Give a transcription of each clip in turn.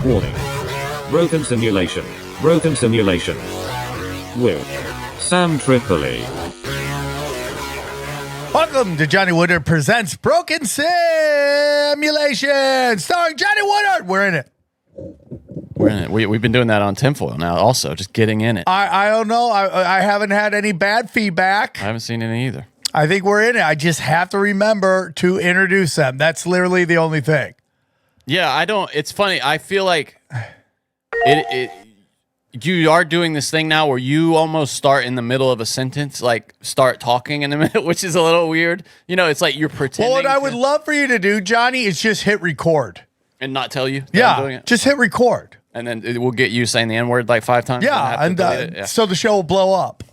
Warning. Broken simulation. Broken simulation. With Sam Tripoli. Welcome to Johnny Woodard Presents Broken Simulation, starring Johnny Woodard. We're in it. We're in it. We've been doing that on tinfoil now also, just getting in it. I don't know. I haven't had any bad feedback. I haven't seen any either. I think we're in it. I just have to remember to introduce them. That's literally the only thing. Yeah, I don't. It's funny. I feel like you are doing this thing now where you almost start in the middle of a sentence, like start talking in the middle, which is a little weird. You know, it's like you're pretending. Well, what I would love for you to do, Johnny, is just hit record. And not tell you that I'm doing it? Just hit record. And then it will get you saying the N-word like 5 times. Yeah, so the show will blow up.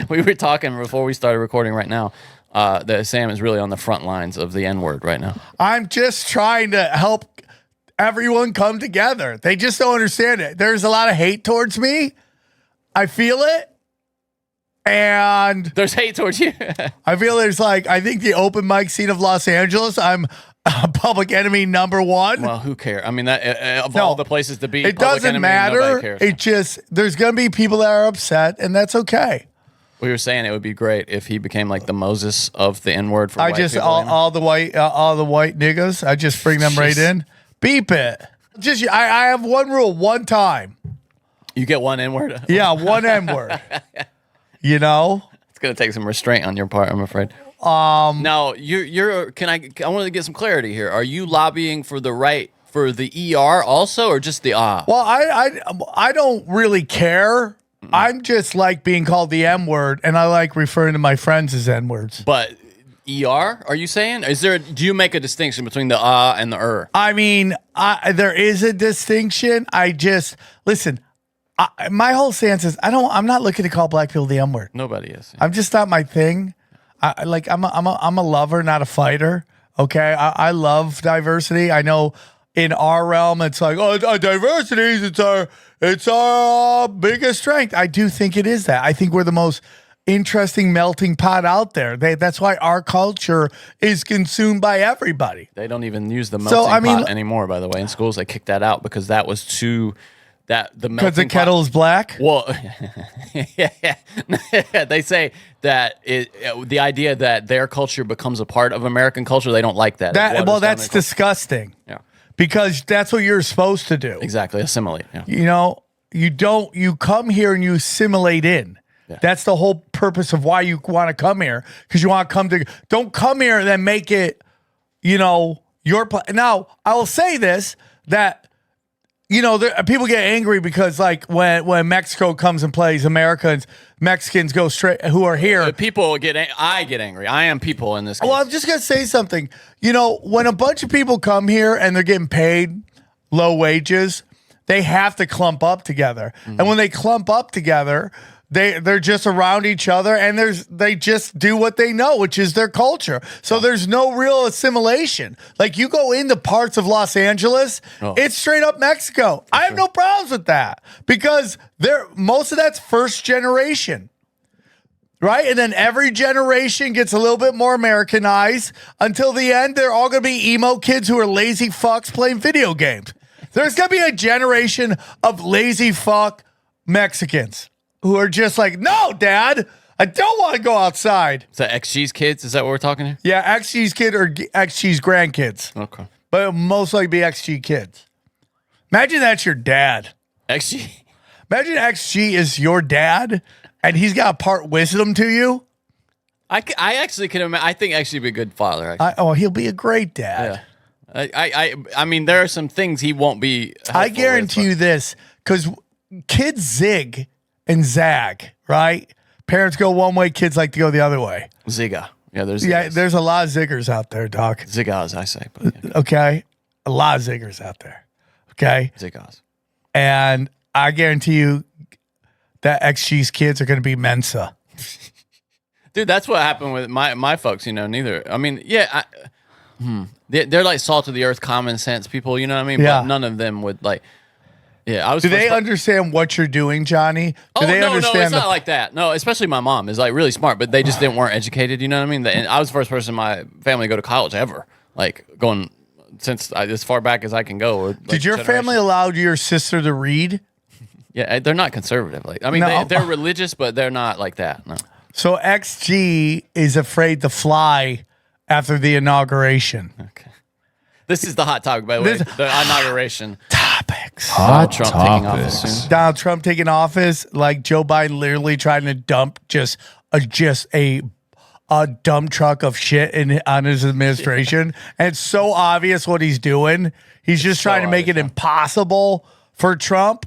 We were talking before we started recording right now that Sam is really on the front lines of the N-word right now. I'm just trying to help everyone come together. They just don't understand it. There's a lot of hate towards me. I feel it. And there's hate towards you. I feel there's I think the open mic scene of Los Angeles, I'm public enemy number one. Well, who cares? I mean, that of all the places to be, it doesn't matter. It just, there's going to be people that are upset, and that's okay. We were saying it would be great if he became like the Moses of the N-word for white people. all the white niggas, I just bring them right in. Beep it. Just I have one rule, one time. You get one N-word? Yeah, one N-word. You know? It's gonna take some restraint on your part, I'm afraid. Now you're I want to get some clarity here. Are you lobbying for the right for the ER also, or just the Well, I don't really care. I'm just like being called the M-word, and I like referring to my friends as N-words. But ER, are you saying? Do you make a distinction between the and the I mean, there is a distinction. Listen, my whole stance is I'm not looking to call black people the M-word. Nobody is. I'm just not my thing. I'm a lover, not a fighter. Okay, I love diversity. I know in our realm, it's like, diversity is it's our biggest strength. I do think it is that. I think we're the most interesting melting pot out there. That's why our culture is consumed by everybody. They don't even use the melting pot anymore, by the way. In schools, they kicked that out because that was too... Because the kettle is black? Well, yeah. They say that the idea that their culture becomes a part of American culture, they don't like that. That's disgusting. Yeah. Because that's what you're supposed to do. Exactly, assimilate. Yeah. You know, you come here and you assimilate in. Yeah. That's the whole purpose of why you want to come here, because you want to don't come here and then make it, your Now, I will say this, that, people get angry because when Mexico comes and plays, Mexicans go straight, who are here. I get angry. I am people in this case. Well, I'm just going to say something. When a bunch of people come here and they're getting paid low wages, they have to clump up together. Mm-hmm. And when they clump up together, they're just around each other, and they just do what they know, which is their culture. So there's no real assimilation. Like, you go into parts of Los Angeles, it's straight up Mexico. I have no problems with that, because most of that's first generation, right? And then every generation gets a little bit more Americanized until the end. They're all going to be emo kids who are lazy fucks playing video games. There's going to be a generation of lazy fuck Mexicans who are just like, no, Dad, I don't want to go outside. Is that XG's kids? Is that what we're talking here? Yeah, XG's kid or XG's grandkids. Okay. But it'll most likely be XG kids. Imagine that's your dad. XG? Imagine XG is your dad, and he's got to part wisdom to you. I actually can imagine. I think XG would be a good father. He'll be a great dad. Yeah. I mean, there are some things he won't be. I guarantee you this, because kids zig and zag, right? Parents go one way, kids like to go the other way. Zigga. Yeah, there's a lot of ziggers out there, Doc. Ziggas, I say. But yeah. Okay? A lot of ziggers out there. Okay? Ziggas. And I guarantee you that XG's kids are going to be Mensa. Dude, that's what happened with my folks, neither. I mean, yeah, they're like salt of the earth, common sense people, you know what I mean? Yeah. But none of them would like... Yeah, Do they understand what you're doing, Johnny? No, it's not like that. No, especially my mom is like really smart, but they just weren't educated. You know what I mean? And I was the first person in my family to go to college ever, like going since as far back as I can go. Like Did your family allow your sister to read? Yeah, they're not conservative. Like, I mean, No. they're religious, but they're not like that. No. So XG is afraid to fly after the inauguration. Okay. This is the hot topic, by the way. The inauguration. Topics. Donald Trump taking office soon. Donald Trump taking office, like Joe Biden literally trying to dump just a dump truck of shit on his administration. And it's so obvious what he's doing. He's just trying to make it impossible for Trump.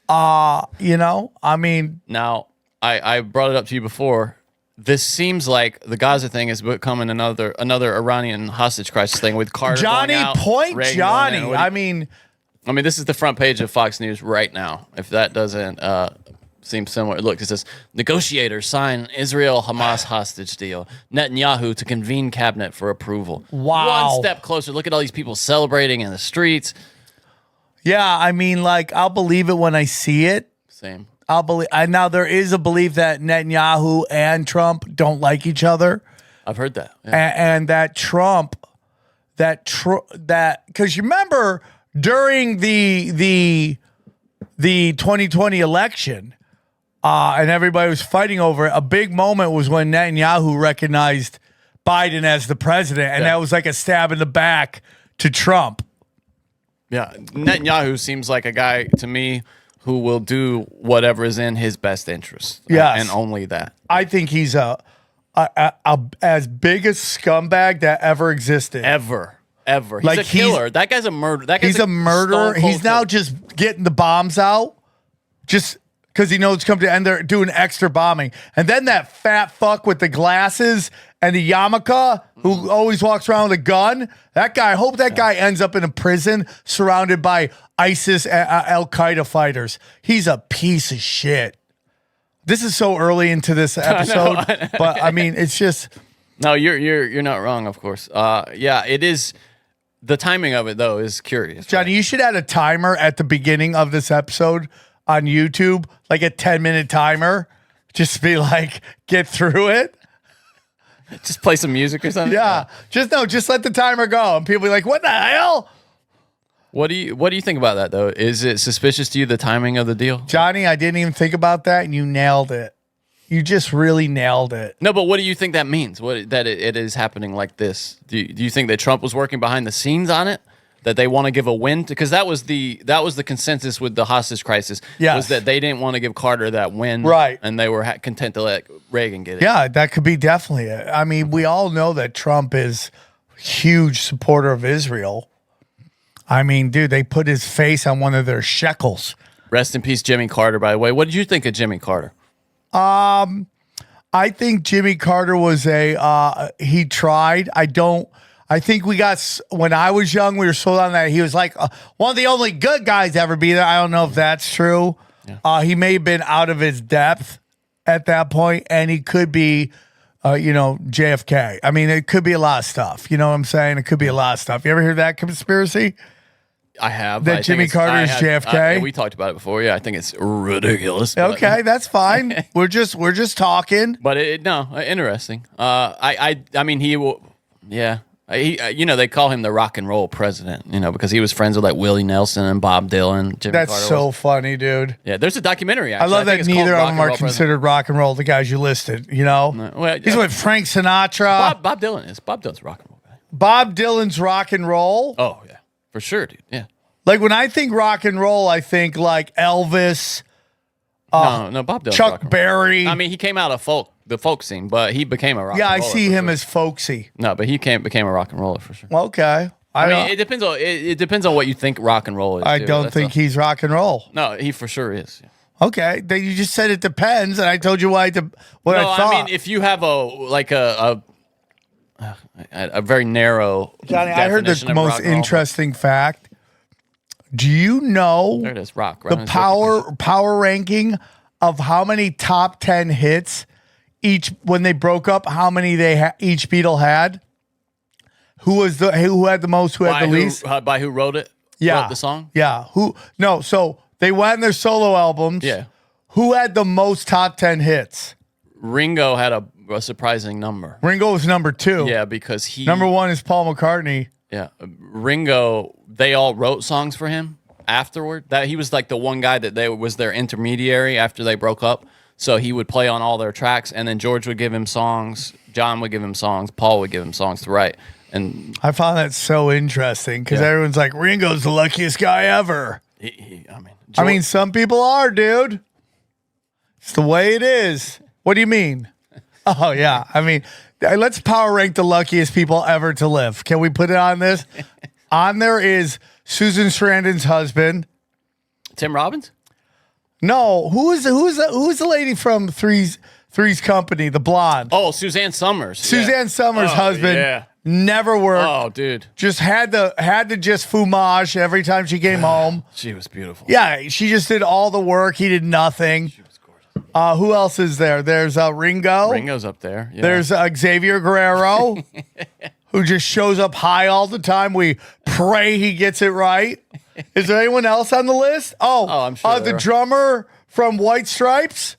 You know, I mean. Now, I brought it up to you before. This seems like the Gaza thing is becoming another Iranian hostage crisis thing with Carter Johnny, going out, point Reagan Johnny. going in. I mean, this is the front page of Fox News right now. If that doesn't seem similar, look, it says negotiators sign Israel-Hamas hostage deal. Netanyahu to convene cabinet for approval. Wow. One step closer. Look at all these people celebrating in the streets. yeah, I mean, like, I'll believe it when I see it. Same. I'll believe. Now there is a belief that Netanyahu and Trump don't like each other, I've heard that. Yeah. and that Trump, because you remember during the 2020 election, and everybody was fighting over it. A big moment was when Netanyahu recognized Biden as the president, and that was like a stab in the back to Trump. Yeah, Netanyahu seems like a guy to me who will do whatever is in his best interest. Yes. And only that. I think he's a as big a scumbag that ever existed. Ever. He's Like, a killer. That guy's a murderer. He's a murderer. He's now just getting the bombs out just because he knows it's coming to end. They're doing extra bombing. And then that fat fuck with the glasses and the yarmulke who always walks around with a gun. That guy, I hope that guy ends up in a prison surrounded by ISIS, Al-Qaeda fighters. He's a piece of shit. This is so early into this episode, but I mean, it's just. No, you're not wrong, of course. Yeah, it is. The timing of it, though, is curious. Johnny, you should add a timer at the beginning of this episode on YouTube, like a 10-minute timer. Just be like, get through it. Just play some music or something. Yeah. Just let the timer go. And people be like, what the hell? What do you think about that, though? Is it suspicious to you, the timing of the deal? Johnny, I didn't even think about that, and you nailed it. You just really nailed it. No, but what do you think that means? That it is happening like this? Do you think that Trump was working behind the scenes on it? That they want to give a win? Because that was the consensus with the hostage crisis. Yes. Was that they didn't want to give Carter that win. Right. And they were content to let Reagan get it. Yeah, that could be definitely it. I mean, we all know that Trump is a huge supporter of Israel. I mean, dude, they put his face on one of their shekels. Rest in peace, Jimmy Carter, by the way. What did you think of Jimmy Carter? I think Jimmy Carter was he tried. I think when I was young, we were sold on that. He was like one of the only good guys to ever be there. I don't know if that's true. Yeah. He may have been out of his depth at that point, and he could be, JFK. I mean, it could be a lot of stuff. You know what I'm saying? It could be a lot of stuff. You ever hear that conspiracy? I have. That Jimmy Carter is JFK? We talked about it before. Yeah, I think it's ridiculous. Okay, that's fine. We're just talking. But interesting. I mean, he will. Yeah. They call him the rock and roll president, because he was friends with like Willie Nelson and Bob Dylan. Jimmy That's Carter so was. funny, dude. Yeah, there's a documentary. Actually. I love that neither of them are considered president. rock and roll. The guys you listed, Well, he's with Frank Sinatra. Bob Dylan is. Bob Dylan's a rock and roll guy. Bob Dylan's rock and roll. Oh yeah, for sure, dude. Yeah. Like when I think rock and roll, I think like Elvis. No, Bob Dylan. Chuck Berry. I mean, he came out of the folk scene, but he became a rock. Yeah, and I roller see for him sure. as folksy. No, but he became a rock and roller for sure. Okay. I mean, it depends on it depends on what you think rock and roll is. I too. don't That's think he's rock and roll. No, he for sure is. Yeah. Okay, then you just said it depends, and I told you what I thought. I mean, if you have a very narrow Johnny, I heard the definition of most rock and roll. interesting fact. Do you know There it is, rock. Right the power ranking of how many top 10 hits when they broke up? How many each Beatle had? Who had the most? Who had the least? By who wrote it? Yeah, Wrote the song. Yeah. So they went on their solo albums. Yeah. Who had the most top 10 hits? Ringo had a surprising number. Ringo was number 2. Yeah, because Number 1 is Paul McCartney. Yeah, Ringo. They all wrote songs for him afterward. That he was like the one guy that was their intermediary after they broke up. So he would play on all their tracks, and then George would give him songs. John would give him songs. Paul would give him songs to write. And I found that so interesting because everyone's like, Ringo's the luckiest guy ever. I mean, some people are, dude. It's the way it is. What do you mean? Oh, yeah. I mean, let's power rank the luckiest people ever to live. Can we put it on this? On there is Susan Sarandon's husband. Tim Robbins? No. Who's the lady from Three's Company, the blonde? Oh, Suzanne Summers. Suzanne Summers' husband. Yeah. Never worked. Oh, dude. Just had to just fumage every time she came home. She was beautiful. Yeah, she just did all the work. He did nothing. She was gorgeous. Who else is there? There's Ringo. Ringo's up there. Yeah. There's Xavier Guerrero, who just shows up high all the time. We pray he gets it right. Is there anyone else on the list? Oh, I'm sure the drummer from White Stripes.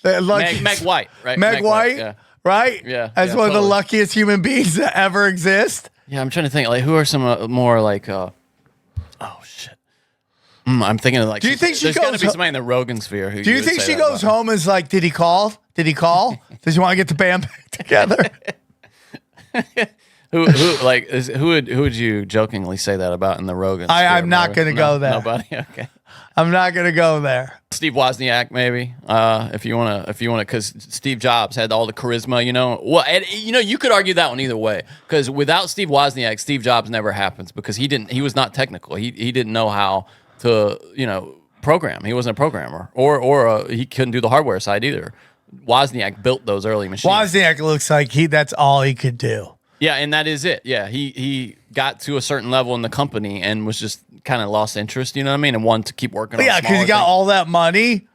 Meg White, right? Meg White, yeah. Right? Yeah. As one of the totally. luckiest human beings that ever exist. Yeah, I'm trying to think. Like, who are some more like? Oh shit. I'm thinking of like. Do you think she there's got to goes be ho- somebody in the Rogan sphere who? Do you think she goes home as like, did he call? Did he call? Does he want to get the band back together? Who would you jokingly say that about in the Rogan? I'm not going to go there. Nobody. Okay. I'm not going to go there. Steve Wozniak, maybe, if you wanna, because Steve Jobs had all the charisma, you know. Well, and, you could argue that one either way, because without Steve Wozniak, Steve Jobs never happens because he was not technical. He didn't know how to, program. He wasn't a programmer, or he couldn't do the hardware side either. Wozniak built those early machines. Wozniak looks like that's all he could do. Yeah, and that is it. Yeah, he got to a certain level in the company and was just kind of lost interest, you know what I mean, and wanted to keep working on Yeah, because he got all that money.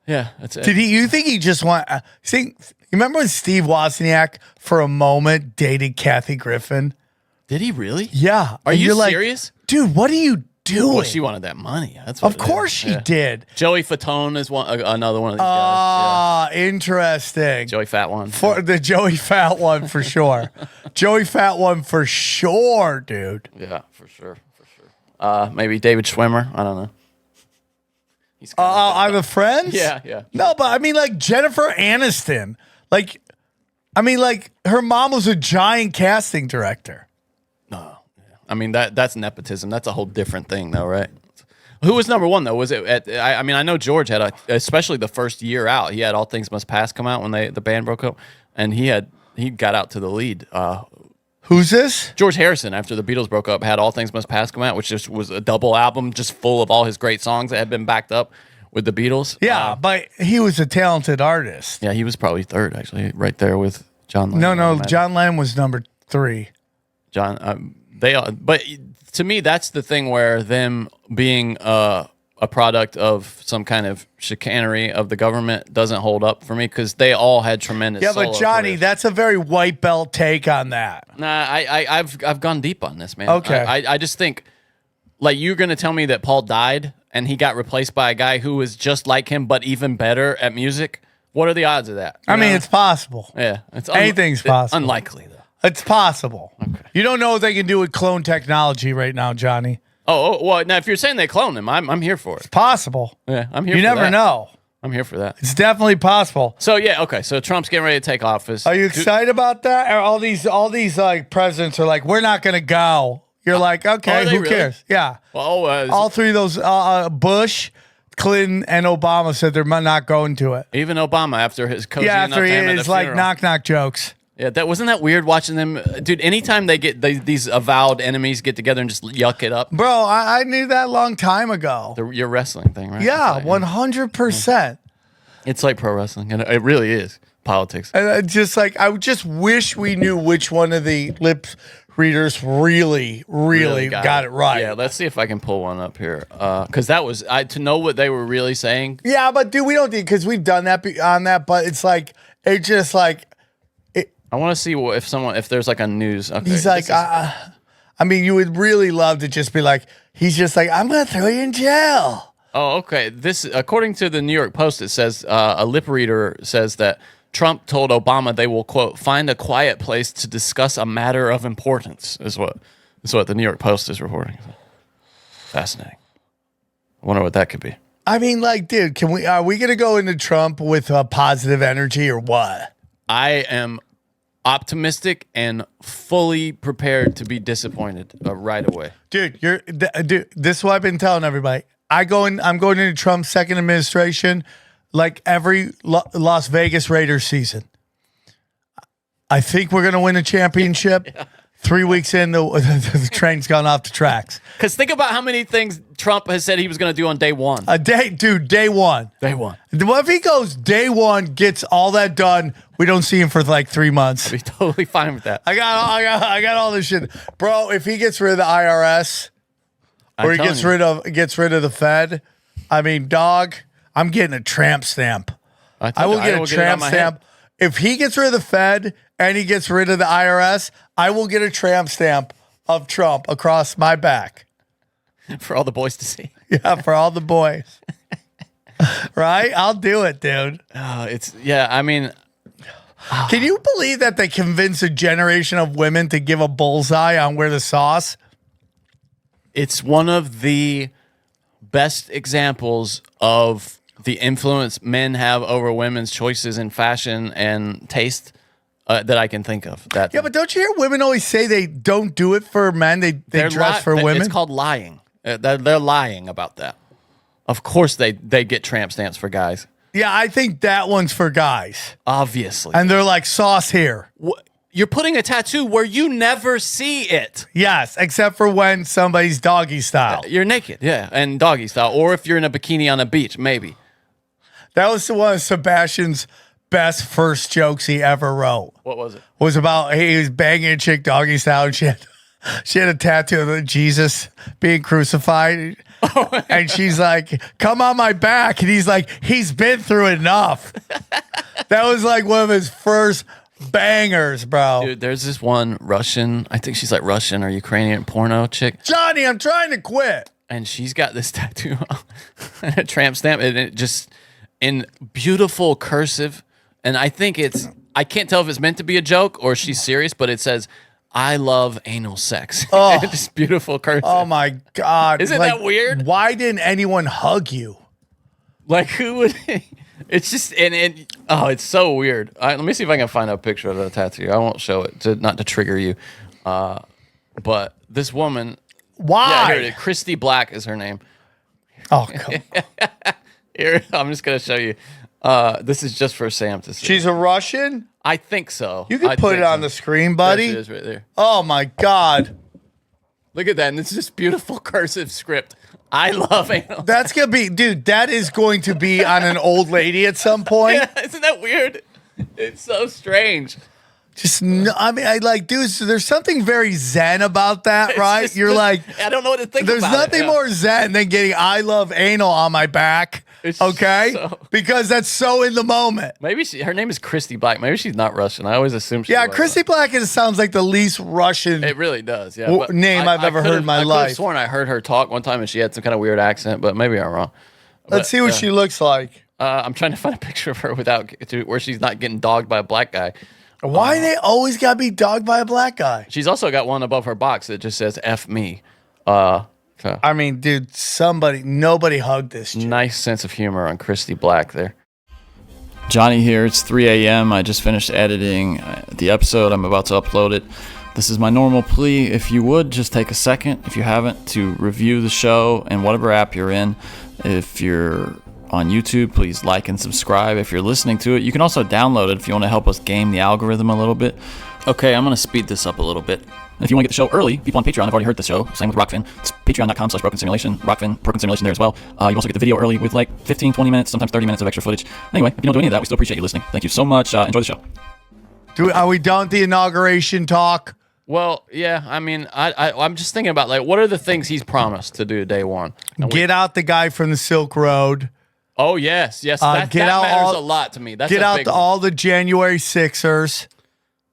Yeah, that's it. Did he? You think he just want? You remember when Steve Wozniak for a moment dated Kathy Griffin? Did he really? Yeah. Are And you you're like, serious? dude, what are you doing? Well, she wanted that money. That's what Of course she did. Joey Fatone is another one of these guys. Ah, interesting. Joey Fat One. For the Joey Fat one for sure. Joey Fat one for sure, dude. Yeah, for sure. Maybe David Schwimmer. I don't know. He's I'm a friend? Yeah. No, but I mean, like Jennifer Aniston. Like her mom was a giant casting director. No. I mean, that's nepotism. That's a whole different thing, though, right? Who was number one, though? Was it I mean, I know George had especially the first year out, he had All Things Must Pass come out when the band broke up, and he got out to the lead. Who's this? George Harrison, after the Beatles broke up, had All Things Must Pass come out, which just was a double album just full of all his great songs that had been backed up with the Beatles. Yeah, but he was a talented artist. Yeah, he was probably third, actually, right there with John Lennon. No, John Lennon was number 3. But to me, that's the thing where them being a product of some kind of chicanery of the government doesn't hold up for me, because they all had tremendous. Yeah, but Johnny, careers. that's a very white belt take on that. Nah, I've gone deep on this, man. Okay. I just think, like, you're gonna tell me that Paul died and he got replaced by a guy who was just like him but even better at music. What are the odds of that? I mean, it's possible. Yeah, Anything's possible. Unlikely though. It's possible. Okay. You don't know what they can do with clone technology right now, Johnny. Oh, well, now if you're saying they clone him, I'm here for it. Possible. Yeah, I'm here. You for never that. know. I'm here for that. It's definitely possible. So yeah, okay. So Trump's getting ready to take office. Are you excited about that? Or all these like presidents are like, we're not going to go. You're like, okay, they who really? cares? Yeah. Well, All three of those, Bush, Clinton, and Obama said they're not going to it. even Obama, after his cozy Yeah, enough after to him at it's the like funeral. knock jokes. Yeah, that wasn't that weird watching them, dude. Anytime they get these avowed enemies get together and just yuck it up, Bro, I knew that a long time ago. your wrestling thing, right? Yeah, It's like, 100%. It's like pro wrestling, and it really is politics. And I just wish we knew which one of the lip readers really got it right. Yeah, let's see if I can pull one up here, because that was to know what they were really saying. Yeah, but dude, we don't need, because we've done that on that, but it's like, it just like, I want to see if there's like a news. Okay, he's like, I mean, you would really love to just be like, he's just like, I'm going to throw you in jail. oh, okay. This, according to the New York Post, it says a lip reader says that Trump told Obama they will, quote, find a quiet place to discuss a matter of importance, is what That's what the New York Post is reporting. Fascinating. I wonder what that could be. I mean, like, dude, are we going to go into Trump with positive energy or what? I am optimistic and fully prepared to be disappointed right away. Dude, dude, this is what I've been telling everybody. I'm going into Trump's second administration like every Las Vegas Raiders season. I think we're going to win a championship. Yeah. 3 weeks in, the train's gone off the tracks. Because think about how many things Trump has said he was going to do on day one. Day one. Day one. What if he goes day one, gets all that done? We don't see him for like 3 months. I'd be totally fine with that. I got all this shit, bro. If he gets rid of the IRS, or he gets rid of the Fed, I mean, dog, I'm getting a tramp stamp. I will get a tramp stamp. If he gets rid of the Fed and he gets rid of the IRS, I will get a tramp stamp of Trump across my back. For all the boys to see. Yeah, for all the boys. Right? I'll do it, dude. I mean. Can you believe that they convinced a generation of women to give a bullseye on where the sauce? It's one of the best examples of the influence men have over women's choices in fashion and taste that I can think of. Yeah, but don't you hear women always say they don't do it for men? They dress for women? It's called lying. They're lying about that. Of course they get tramp stamps for guys. Yeah, I think that one's for guys. Obviously. And they're like, sauce here. You're putting a tattoo where you never see it. Yes, except for when somebody's doggy style. You're naked, yeah, and doggy style. Or if you're in a bikini on a beach, maybe. That was one of Sebastian's best first jokes he ever wrote. What was it? It was about he was banging a chick doggy style and she had a tattoo of Jesus being crucified. And she's like, come on my back. And he's like, he's been through enough. That was like one of his first bangers, bro. Dude, there's this one Russian, I think she's like Russian or Ukrainian porno chick. Johnny, I'm trying to quit. And she's got this tattoo and a tramp stamp and it just in beautiful cursive. And I think I can't tell if it's meant to be a joke or she's serious, but it says, I love anal sex. Oh, just beautiful cursive. Oh my God. Isn't that weird? Why didn't anyone hug you? Like who would, it's just, it's so weird. Let me see if I can find a picture of the tattoo. I won't show it not to trigger you. But this woman. Why? Yeah, here it is. Christy Black is her name. Oh, come on. Here, I'm just going to show you. This is just for Sam to see. She's a Russian? I think so. You can put it on the screen, buddy. There it is right there. Oh, my God. Look at that. And it's just beautiful cursive script. I love anal. That's going to be, dude, that is going to be on an old lady at some point. Yeah, isn't that weird? It's so strange. I mean, dude, so there's something very zen about that, right? You're like, I don't know what to think there's about it. There's nothing more zen than getting I love anal on my back. Okay? Because that's so in the moment. Maybe her name is Christy Black. Maybe she's not Russian. I always assume she's Christy Black sounds like the least Russian It really does, yeah. name I've ever heard in my life. I could have sworn I heard her talk one time and she had some kind of weird accent, but maybe I'm wrong. Let's see what she looks like. I'm trying to find a picture of her where she's not getting dogged by a black guy. Why they always got to be dogged by a black guy? She's also got one above her box that just says F me. I mean, dude, nobody hugged this chick. Nice sense of humor on Christy Black there. Johnny here. It's 3 a.m. I just finished editing the episode. I'm about to upload it. This is my normal plea. If you would, just take a second, if you haven't, to review the show and whatever app you're in. If you're on YouTube, please like and subscribe. If you're listening to it, you can also download it if you want to help us game the algorithm a little bit. Okay, I'm going to speed this up a little bit. If you want to get the show early, people on Patreon have already heard the show. Same with Rockfin. It's patreon.com/Broken Simulation. Rockfin, Broken Simulation there as well. You also get the video early with like 15, 20 minutes, sometimes 30 minutes of extra footage. Anyway, if you don't do any of that, we still appreciate you listening. Thank you so much. Enjoy the show. Are we done with the inauguration talk? Well, yeah. I mean, I'm just thinking about what are the things he's promised to do day one? Get out the guy from the Silk Road. Oh, yes. That matters a lot to me. That's get out all the January Sixers.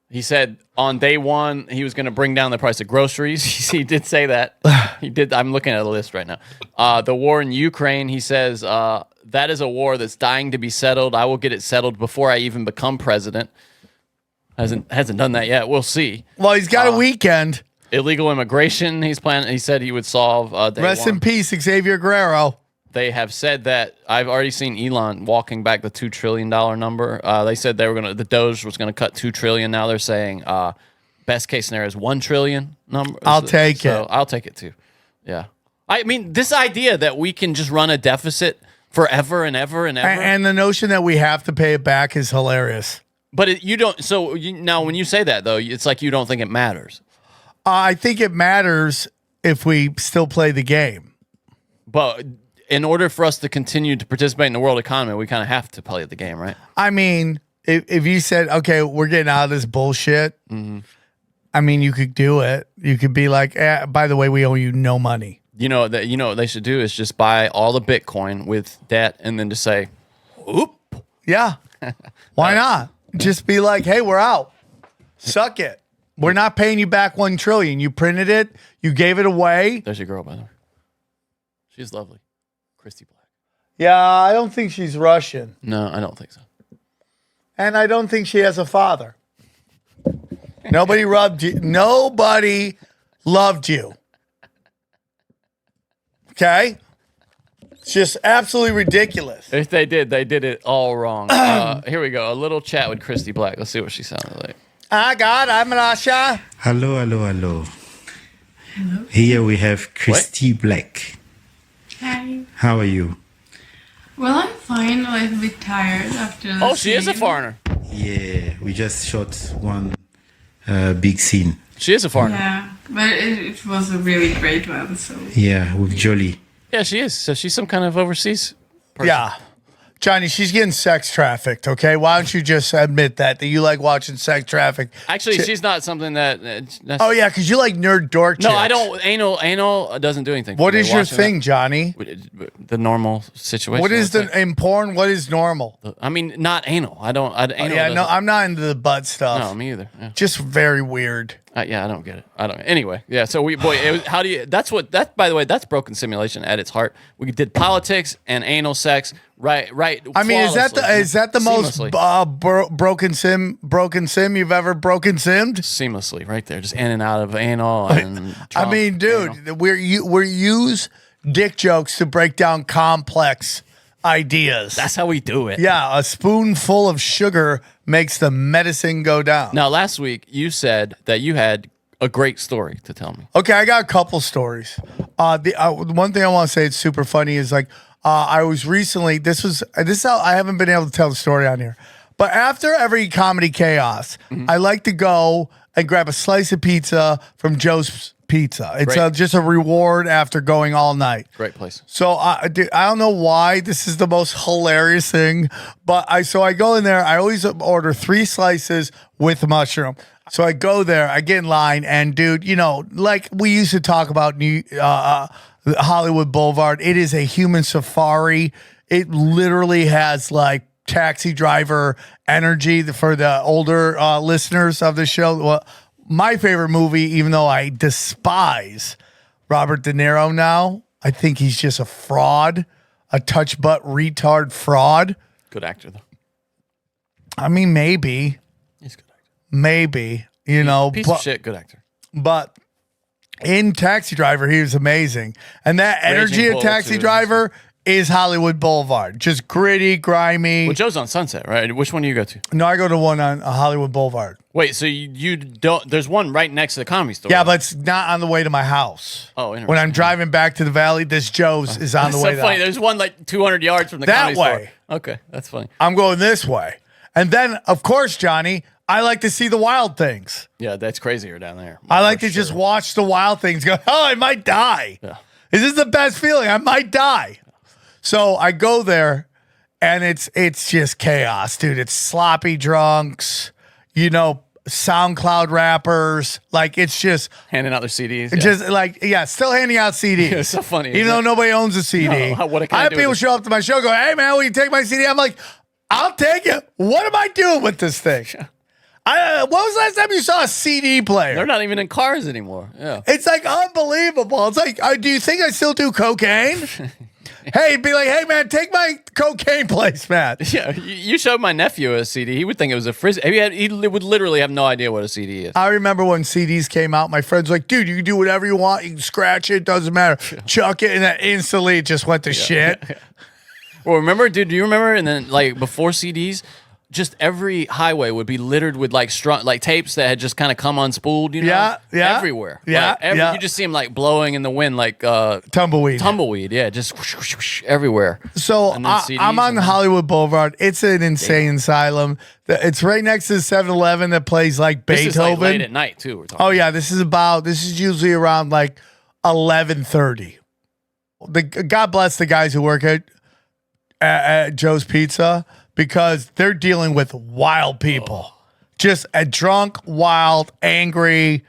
He said on day one he was going to bring down the price of groceries. He did say that. He did. I'm looking at a list right now. The war in Ukraine, he says, that is a war that's dying to be settled. I will get it settled before I even become president. Hasn't done that yet. We'll see. Well, he's got a weekend. Illegal immigration. He said he would solve. Rest in peace, Xavier Guerrero. They have said that I've already seen Elon walking back the $2 trillion number. They said the Doge was gonna cut $2 trillion. Now they're saying best case scenario is $1 trillion number. I'll take it. I'll take it too. Yeah. I mean, this idea that we can just run a deficit forever and ever and ever, and the notion that we have to pay it back is hilarious. But you don't. So now, when you say that though, it's like you don't think it matters. I think it matters if we still play the game. But in order for us to continue to participate in the world economy, we kind of have to play the game, right? I mean, if you said, okay, we're getting out of this bullshit, I mean, you could do it. You could be like, by the way, we owe you no money. You know what they should do is just buy all the Bitcoin with debt and then just say, oop. Yeah. Why not? Just be like, hey, we're out. Suck it. We're not paying you back $1 trillion. You printed it. You gave it away. There's your girl, by the way. She's lovely. Christy Black. Yeah, I don't think she's Russian. No, I don't think so. And I don't think she has a father. Nobody rubbed you. Nobody loved you. Okay? It's just absolutely ridiculous. If they did it all wrong. Here we go. A little chat with Christy Black. Let's see what she sounded like. I'm Rasha. Hello. Hello. Here we have Christy Black. Hi. How are you? Well, I'm fine. A little bit tired after the Oh, she is a scene. foreigner. Yeah, we just shot one big scene. She is a foreigner. Yeah, but it was a really great one. So Yeah, with Jolie. Yeah, she is. So she's some kind of overseas person. Yeah. Johnny, she's getting sex trafficked, okay? Why don't you just admit that you like watching sex traffic? Actually, she's not something that. That's, Oh, yeah, because you like nerd dork No, chicks. I don't. Anal doesn't do anything. for What me. is your Watching thing, Johnny? that- the normal situation. What is let's say. in porn? What is normal? I mean, not anal. Anal Yeah, no, doesn't- I'm not into the butt stuff. No, me either. Yeah. Just very weird. Yeah, I don't get it. I don't. Anyway, yeah. So how do you? That's what. That by the way, that's broken simulation at its heart. We did politics and anal sex. Right. I mean, is that the most Seamlessly. broken sim you've ever broken simmed? Seamlessly, right there, just in and out of anal. And I mean, dude, we're use dick jokes to break down complex ideas. that's how we do it. Yeah, a spoonful of sugar makes the medicine go down. Now, last week you said that you had a great story to tell me. Okay, I got a couple stories. The one thing I want to say it's super funny is like I was recently. This is how I haven't been able to tell the story on here, but after every comedy chaos, I like to go and grab a slice of pizza from Joe's Pizza. It's Great. just a reward after going all night. Great place. So I don't know why this is the most hilarious thing, but I go in there. I always order 3 slices with mushroom. So I go there, I get in line, and dude, you know, like we used to talk about Hollywood Boulevard. It is a human safari. It literally has like taxi driver energy for the older listeners of the show. Well, my favorite movie, even though I despise Robert De Niro now, I think he's just a fraud, a touch butt retard fraud. Good actor though. I mean, maybe, He's a good actor. maybe, you know, Piece of shit. Good actor. but in Taxi Driver, he was amazing. And that energy Raging of Bull, Taxi too. Driver is Hollywood Boulevard. Just gritty, grimy. Well, Joe's on Sunset, right? Which one do you go to? No, I go to one on Hollywood Boulevard. Wait, so you don't? There's one right next to the Comedy Store. Yeah, but it's not on the way to my house. Oh, interesting. When I'm driving back to the valley, this Joe's is on That's the way so funny. there. There's one like 200 yards from the That Comedy way. Store. Okay, that's funny. I'm going this way. And then, of course, Johnny, I like to see the wild things. Yeah, that's crazier down there. I like For to just sure. watch the wild things go, oh, I might die. Yeah. Is this the best feeling? I might die. So I go there and it's just chaos, dude. It's sloppy drunks, you know, SoundCloud rappers. Like it's just handing out their CDs. Yeah. just like, yeah, still handing out CDs. It's so funny, Even isn't though it? nobody owns a CD. No, what can I I have do with people it? show up to my show go, hey man, will you take my CD? I'm like, I'll take it. What am I doing with this thing? When was the last time you saw a CD player? They're not even in cars anymore. Yeah. It's like unbelievable. It's like, do you think I still do cocaine? Hey, he'd be like, hey, man, take my cocaine place, man. Yeah, you showed my nephew a CD. He would think it was a frisbee. He would literally have no idea what a CD is. I remember when CDs came out, my friends were like, dude, you can do whatever you want. You can scratch it. Doesn't matter. Chuck it. And then instantly it just went to shit. Well, remember, dude, do you remember? And then, like, before CDs, just every highway would be littered with, like, tapes that had just kind of come unspooled, you know? Yeah. Everywhere. Yeah, You just see them, like, blowing in the wind, like... Tumbleweed. Yeah, just whoosh, whoosh, whoosh, everywhere. So And then CDs I'm on and- Hollywood Boulevard. It's an insane asylum. It's right next to the 7-Eleven that plays, like, This Beethoven. is, like, late at night, too, we're talking. Oh, yeah. This is usually around, like, 11:30. God bless the guys who work at Joe's Pizza, because they're dealing with wild people. Just a drunk, wild, angry,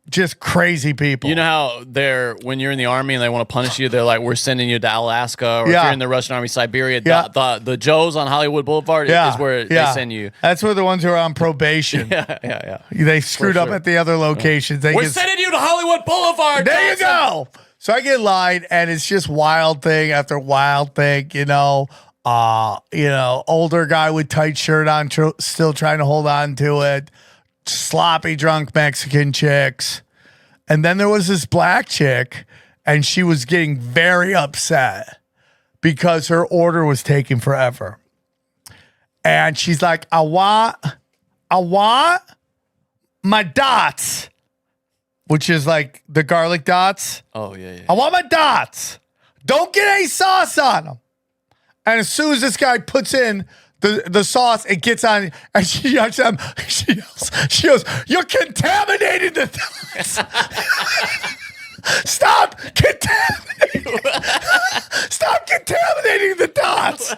just crazy people. You know how when you're in the army and they want to punish you, they're like, we're sending you to Alaska, or if Yeah. you're in the Russian army, Siberia. Yeah. The Joes on Hollywood Boulevard is where they send you. That's where the ones who are on probation. Yeah. They screwed up sure. at the other locations. They We're just- sending you to Hollywood Boulevard. There you Johnson. go. So I get lied, and it's just wild thing after wild thing, older guy with tight shirt on, still trying to hold on to it, sloppy drunk Mexican chicks. And then there was this black chick, and she was getting very upset because her order was taking forever. And she's like, I want my dots, which is like the garlic dots. Oh, yeah. I want my dots. Don't get any sauce on them. And as soon as this guy puts in the sauce, it gets on, and she yells, she goes, you're contaminating the dots. Stop contaminating. Stop contaminating the dots.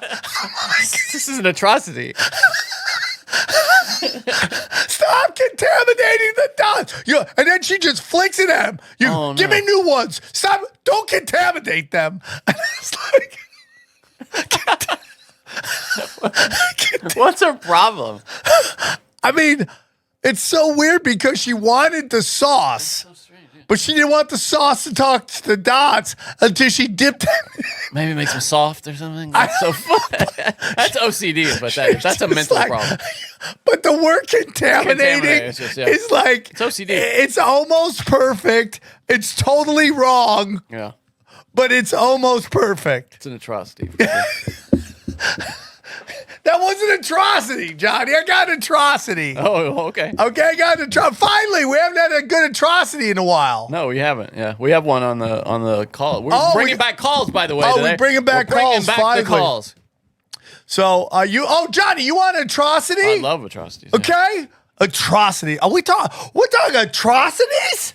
This is an atrocity. Stop contaminating the dots. And then she just flicks it at him. Give me new ones. Stop. Don't contaminate them. And it's like, What's her problem? I mean, it's so weird because she wanted the sauce, but she didn't want the sauce to talk to the dots until she dipped it. Maybe make them soft or something. That's so fun. That's OCD, but that's a mental problem. But the word contaminating It's just, is like, It's OCD. It's almost perfect. It's totally wrong, Yeah, but it's almost perfect. it's an atrocity. That was an atrocity, Johnny. I got an atrocity. Oh, okay. Okay, I got an atrocity. Finally, we haven't had a good atrocity in a while. No, we haven't. Yeah, we have one on the call. We're Oh, bringing back calls, by the way. Oh, today. we're bringing back We're bringing calls, back finally. the calls. So, Johnny, you want an atrocity? I love atrocities. yeah. Okay, atrocity. We're talking atrocities.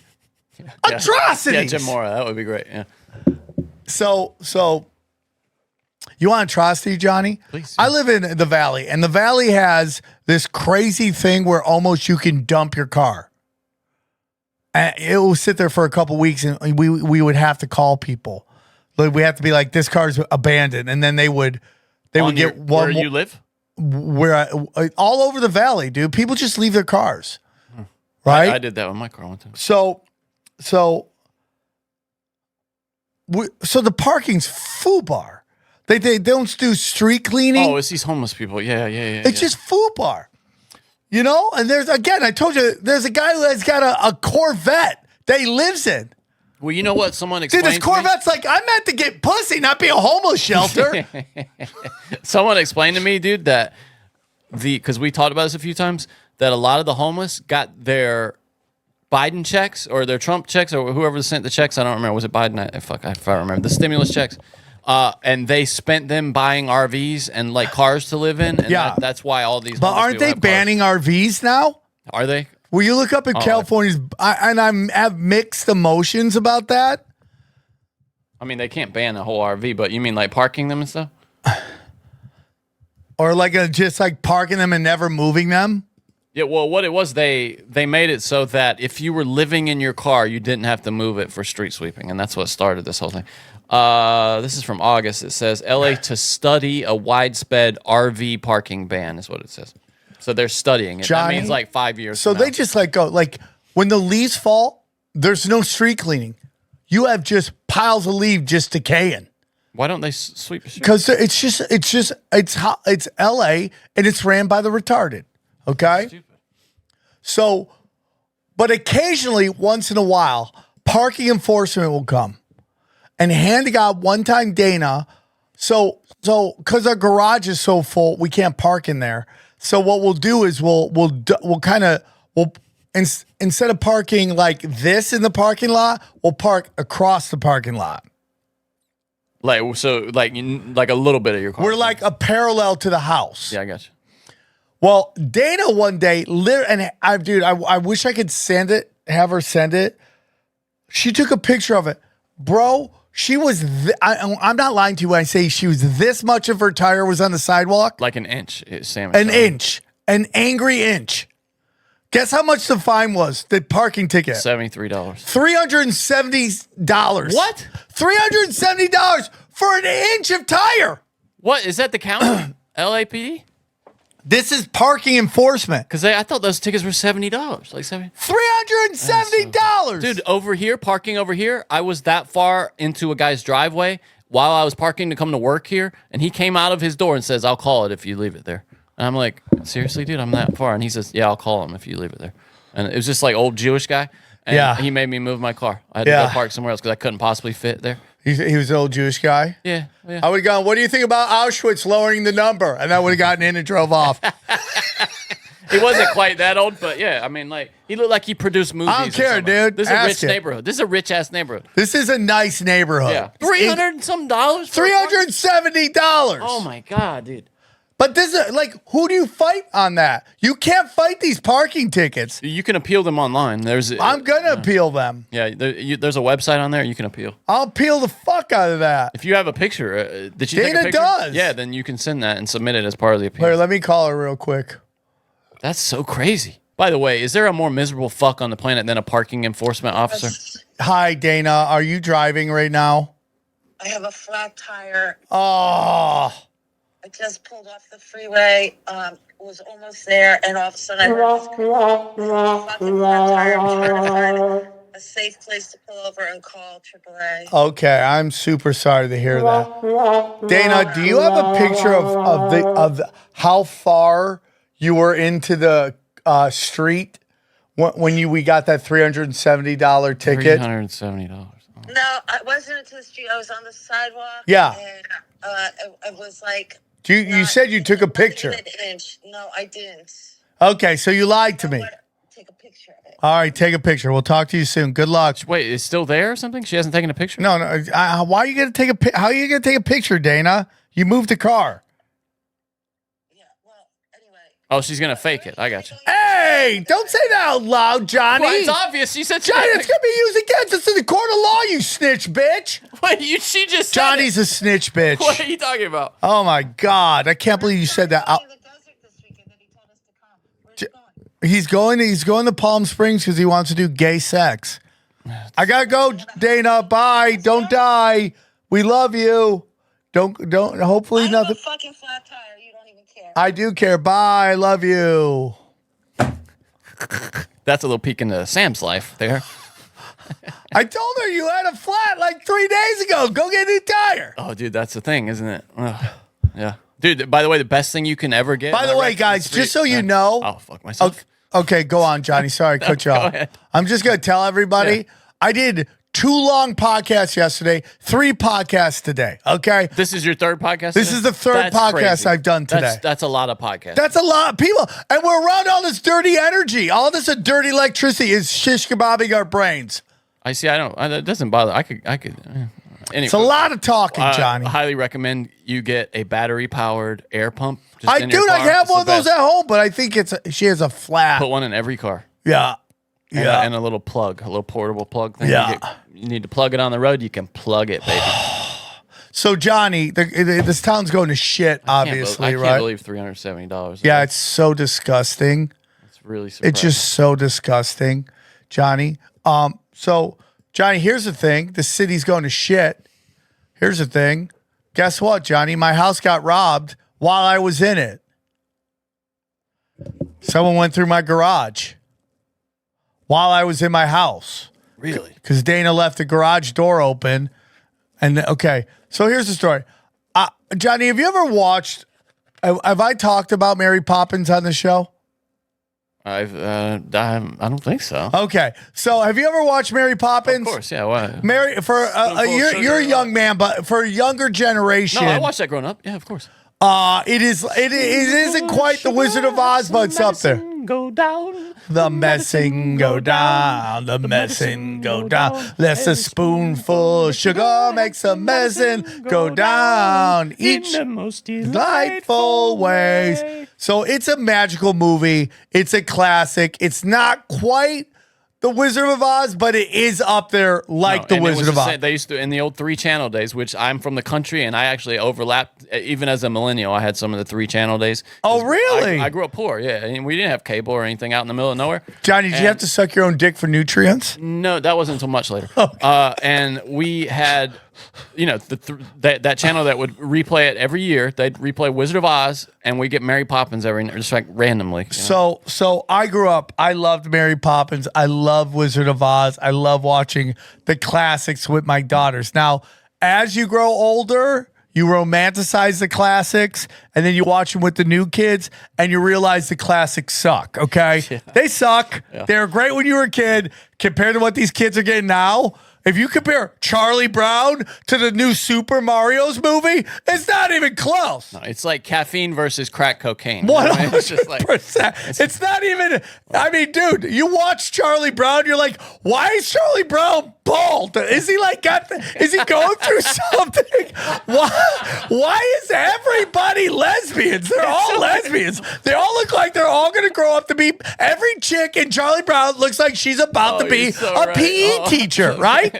Yeah. Atrocities. Yeah, Jim Mora. That would be great. Yeah. So, you want atrocity, Johnny? Please. I live in the Valley, and the Valley has this crazy thing where almost you can dump your car. And it will sit there for a couple weeks, and we would have to call people. Like, we have to be like, this car's abandoned, and then they would get one where more, you live. all over the Valley, dude. People just leave their cars, right? I did that with my car one time. So the parking's FUBAR. They don't do street cleaning. Oh, it's these homeless people. Yeah. It's just FUBAR. And I told you, there's a guy who has got a Corvette that he lives in. Well, you know what? Someone Dude, explained this Corvette's like, I meant to get pussy, not be a homeless shelter. Someone explained to me, dude, that because we talked about this a few times, that a lot of the homeless got their Biden checks or their Trump checks or whoever sent the checks. I don't remember. Was it Biden? If I remember the stimulus checks. And they spent them buying RVs and like cars to live in. And Yeah. that's why all these. But homeless aren't people they have cars. banning RVs now? Are they? Will you look up in California's, and I have mixed emotions about that. I mean, they can't ban a whole RV, but you mean like parking them and stuff? Or like just like parking them and never moving them? Yeah, well, what it was, they made it so that if you were living in your car, you didn't have to move it for street sweeping, and that's what started this whole thing. This is from August. It says, LA to study a widespread RV parking ban is what it says. So they're studying it. Johnny, that means like 5 years So from they now. just like go, like when the leaves fall, there's no street cleaning. You have just piles of leaves just decaying. Why don't they sweep the street? Because it's L.A. and it's ran by the retarded. Okay, Stupid. so, but occasionally, once in a while, parking enforcement will come, and hand to God, one time Dana, so because our garage is so full, we can't park in there. So what we'll do is instead of parking like this in the parking lot, we'll park across the parking lot. Like a little bit of your car. We're like a parallel to the house. Yeah, I got you. Well, Dana one day, I wish I could have her send it. She took a picture of it. Bro, she was, I'm not lying to you when I say she was this much of her tire was on the sidewalk. Like an inch, Sam. An inch. An angry inch. Guess how much the fine was? The parking ticket. $73. $370. What? $370 for an inch of tire. What is that? The county? LAPD? This is parking enforcement. Because I thought those tickets were $70. Like $70. $370. Dude, parking over here, I was that far into a guy's driveway while I was parking to come to work here, and he came out of his door and says, "I'll call it if you leave it there." And I'm like, "Seriously, dude, I'm that far?" And he says, "Yeah, I'll call him if you leave it there." And it was just like old Jewish guy. And Yeah. he made me move my car. I had to go park somewhere else because I couldn't possibly fit there. He was an old Jewish guy. Yeah. I would have gone, "What do you think about Auschwitz lowering the number?" And I would have gotten in and drove off. He wasn't quite that old, but yeah, I mean, like, he looked like he produced movies. I don't care, dude. This is a Ask rich it. neighborhood. This is a rich ass neighborhood. This is a nice neighborhood. Yeah. $300 and some dollars? $370. Oh my God, dude. But this is like, who do you fight on that? You can't fight these parking tickets. You can appeal them online. I'm gonna appeal them. Yeah, there's a website on there you can appeal. I'll appeal the fuck out of that. If you have a picture, did you take a Dana picture? does. Yeah, then you can send that and submit it as part of the appeal. Here, let me call her real quick. That's so crazy. By the way, is there a more miserable fuck on the planet than a parking enforcement officer? Hi, Dana. Are you driving right now? I have a flat tire. Oh, I just pulled off the freeway. Was almost there, and all of a sudden I heard this fucking flat tire. I'm trying to find a safe place to pull over and call AAA. okay. I'm super sorry to hear that. Dana, do you have a picture of how far you were into the street when we got that $370 ticket? $370. No, I wasn't into the street. I was on the sidewalk. Yeah. And it was like. You said you took a picture. An inch. No, I didn't. Okay, so you lied to me. Take a picture of it. All right, take a picture. We'll talk to you soon. Good luck. Wait, it's still there or something? She hasn't taken a picture? No. Why are you gonna take how are you gonna take a picture, Dana? You moved the car. Yeah. Well, anyway. Oh, she's going to fake it. I got you. Hey, don't say that out loud, Johnny. Well, it's obvious. She said Johnny, it's gonna be used against us in the court of law. You snitch, bitch. Wait, she just said Johnny's a snitch, bitch. What are you talking about? Oh my God, I can't believe you said that. In the desert this weekend that he told us to come. Where's he going? He's going to Palm Springs because he wants to do gay sex. I gotta go, Dana. Bye. Don't die. We love you. Don't. Hopefully I have nothing. a fucking flat tire. You don't even care. I do care. Bye. I love you. That's a little peek into Sam's life there. I told her you had a flat like 3 days ago. Go get a new tire. Oh, dude, that's the thing, isn't it? Ugh. Yeah. Dude, by the way, the best thing you can ever get. By the way, guys, just so you know. Oh, fuck myself. Okay, go on, Johnny. Sorry, I cut you off. ahead. I'm just going to tell everybody. Yeah. I did 2 long podcasts yesterday, 3 podcasts today. Okay. This is your third podcast? This today? is the third That's podcast crazy. I've done today. That's a lot of podcasts. That's a lot of people. And we're around all this dirty energy. All this dirty electricity is shish kebabbing our brains. I see. I don't. It doesn't bother. I could. Anyway, It's a lot of talking, Johnny. I highly recommend you get a battery powered air pump. Just I in your do. I car. have It's one of the those best. at home, but I think she has a flat. Put one in every car. Yeah. Yeah. And a little plug, a little portable plug thing. Yeah. You need to plug it on the road. You can plug it, baby. So, Johnny, this town's going to shit, obviously, I can't right? believe $370. Yeah, it's so disgusting. It's really surprising. It's just so disgusting, Johnny. So, Johnny, here's the thing. The city's going to shit. Here's the thing. Guess what, Johnny? My house got robbed while I was in it. Someone went through my garage while I was in my house. Really? Because Dana left the garage door open. And okay, so here's the story. Johnny, have you ever watched? Have I talked about Mary Poppins on the show? I don't think so. Okay, so have you ever watched Mary Poppins? Of course, yeah. Why? Mary, you're a young man, but for a younger generation, No, I watched that growing up. Yeah, of course. it isn't quite the Wizard of Oz, but it's up there. Go down. The messing go down, the messing go down. Less a spoonful of sugar makes a messin go down. Each in the most delightful ways. So it's a magical movie. It's a classic. It's not quite the Wizard of Oz, but it is up there like the Wizard of Oz. They used to, in the old 3-channel days, which I'm from the country, and I actually overlapped, even as a millennial, I had some of the 3-channel days. Oh, really? I grew up poor, yeah. And we didn't have cable or anything out in the middle of nowhere. Johnny, did you have to suck your own dick for nutrients? No, that wasn't until much later. And we had, that channel that would replay it every year. They'd replay Wizard of Oz, and we get Mary Poppins just like randomly. So I grew up. I loved Mary Poppins. I love Wizard of Oz. I love watching the classics with my daughters. Now, as you grow older, you romanticize the classics, and then you watch them with the new kids, and you realize the classics suck. Okay, they suck. Yeah. They were great when you were a kid. Compared to what these kids are getting now. If you compare Charlie Brown to the new Super Mario's movie, it's not even close. No, it's like caffeine versus crack cocaine. 100%. It's just like it's not even. I mean, dude, you watch Charlie Brown, you're like, why is Charlie Brown bald? Is he like is he going through something? Why is everybody lesbians? They're all lesbians. They all look like they're all going to grow up to be. Every chick in Charlie Brown looks like she's about to be a PE teacher, right?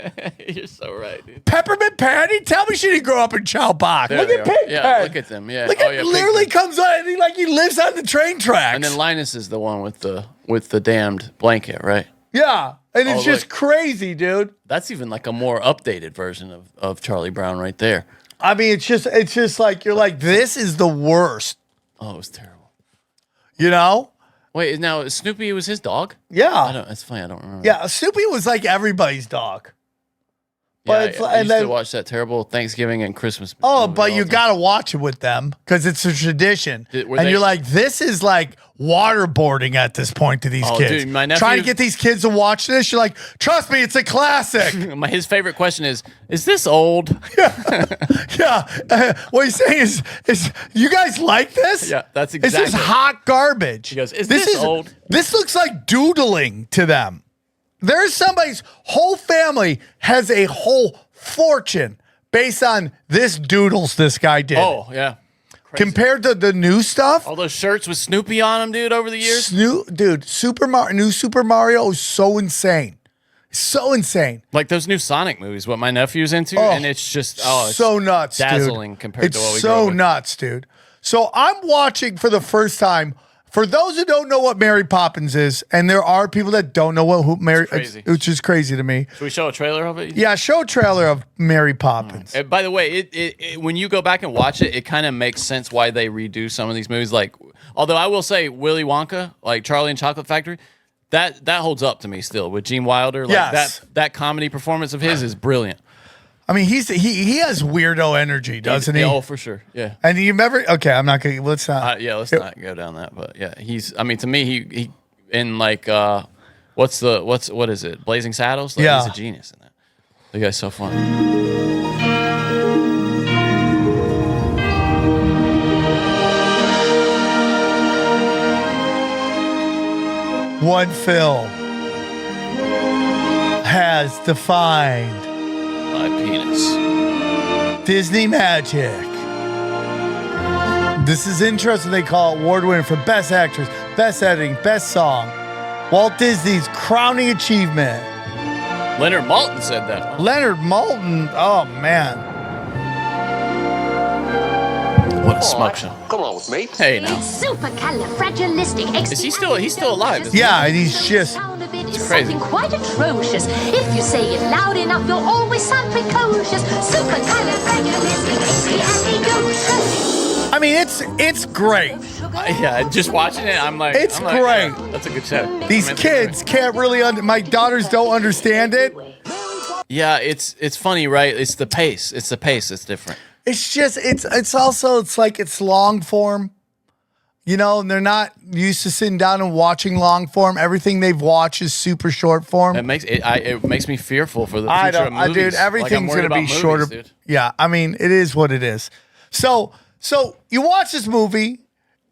You're so right, dude. Peppermint Patty? Tell me she didn't grow up in Chow Bach. Look at Pigpen. Yeah, look at them. Yeah. Literally comes on and he lives on the train tracks. And then Linus is the one with the damned blanket, right? Yeah. And it's just crazy, dude. That's even like a more updated version of Charlie Brown right there. I mean, it's just like, you're like, this is the worst. Oh, it was terrible. You know? Wait, now Snoopy was his dog? Yeah. It's funny, I don't remember. Yeah, Snoopy was like everybody's dog. But I used to watch that terrible Thanksgiving and Christmas. Oh, but you got to watch it with them because it's a tradition. You're like, this is like waterboarding at this point to these kids. Dude, my nephew, trying to get these kids to watch this. You're like, trust me, it's a classic. His favorite question is this old? Yeah. What he's saying is you guys like this? Yeah, that's exactly. This is hot garbage. He goes, this old? This looks like doodling to them. There's somebody's whole family has a whole fortune based on this doodles this guy did. Oh, yeah. Crazy. Compared to the new stuff. All those shirts with Snoopy on them, dude, over the years. Dude, new Super Mario is so insane. So insane. Like those new Sonic movies, what my nephew's into, and it's just it's so nuts, dazzling dude. compared to what we grew up with. It's so nuts, dude. So I'm watching for the first time. For those who don't know what Mary Poppins is, and there are people that don't know who Mary, which is crazy to me. Should we show a trailer of it? Yeah, show a trailer of Mary Poppins. By the way, it when you go back and watch it, it kind of makes sense why they redo some of these movies. Like, although I will say Willy Wonka, like Charlie and Chocolate Factory, that holds up to me still with Gene Wilder. Like that comedy performance of his is brilliant. I mean, he has weirdo energy, doesn't he? Oh, for sure. Yeah. And you remember? Okay, I'm not gonna. Let's not. Let's not go down that. But yeah, he's. I mean, to me, he in like what is it? Blazing Saddles. Like, he's a genius in that. The guy's so fun. One film has defined my penis. Disney magic. This is interesting. They call it award-winning for Best Actress, Best Editing, Best Song. Walt Disney's crowning achievement. Leonard Maltin said that. Leonard Maltin. Oh, man. What a smoke show. Come on with me. Hey, now. Is he still? He's still alive. Yeah, and he's just. It's crazy. Something quite atrocious. If you say it loud enough, you'll always sound precocious. I mean, it's great. Yeah, just watching it, I'm like, it's great. That's a good show. These kids can't really. My daughters don't understand it. Yeah, it's funny, right? It's the pace. It's the pace. It's different. It's just it's also like it's long form, you know, and they're not used to sitting down and watching long form. Everything they've watched is super short form. It makes me fearful for the future of movies. Dude, everything's like, gonna be shorter. Dude. Yeah, I mean, it is what it is. So you watch this movie,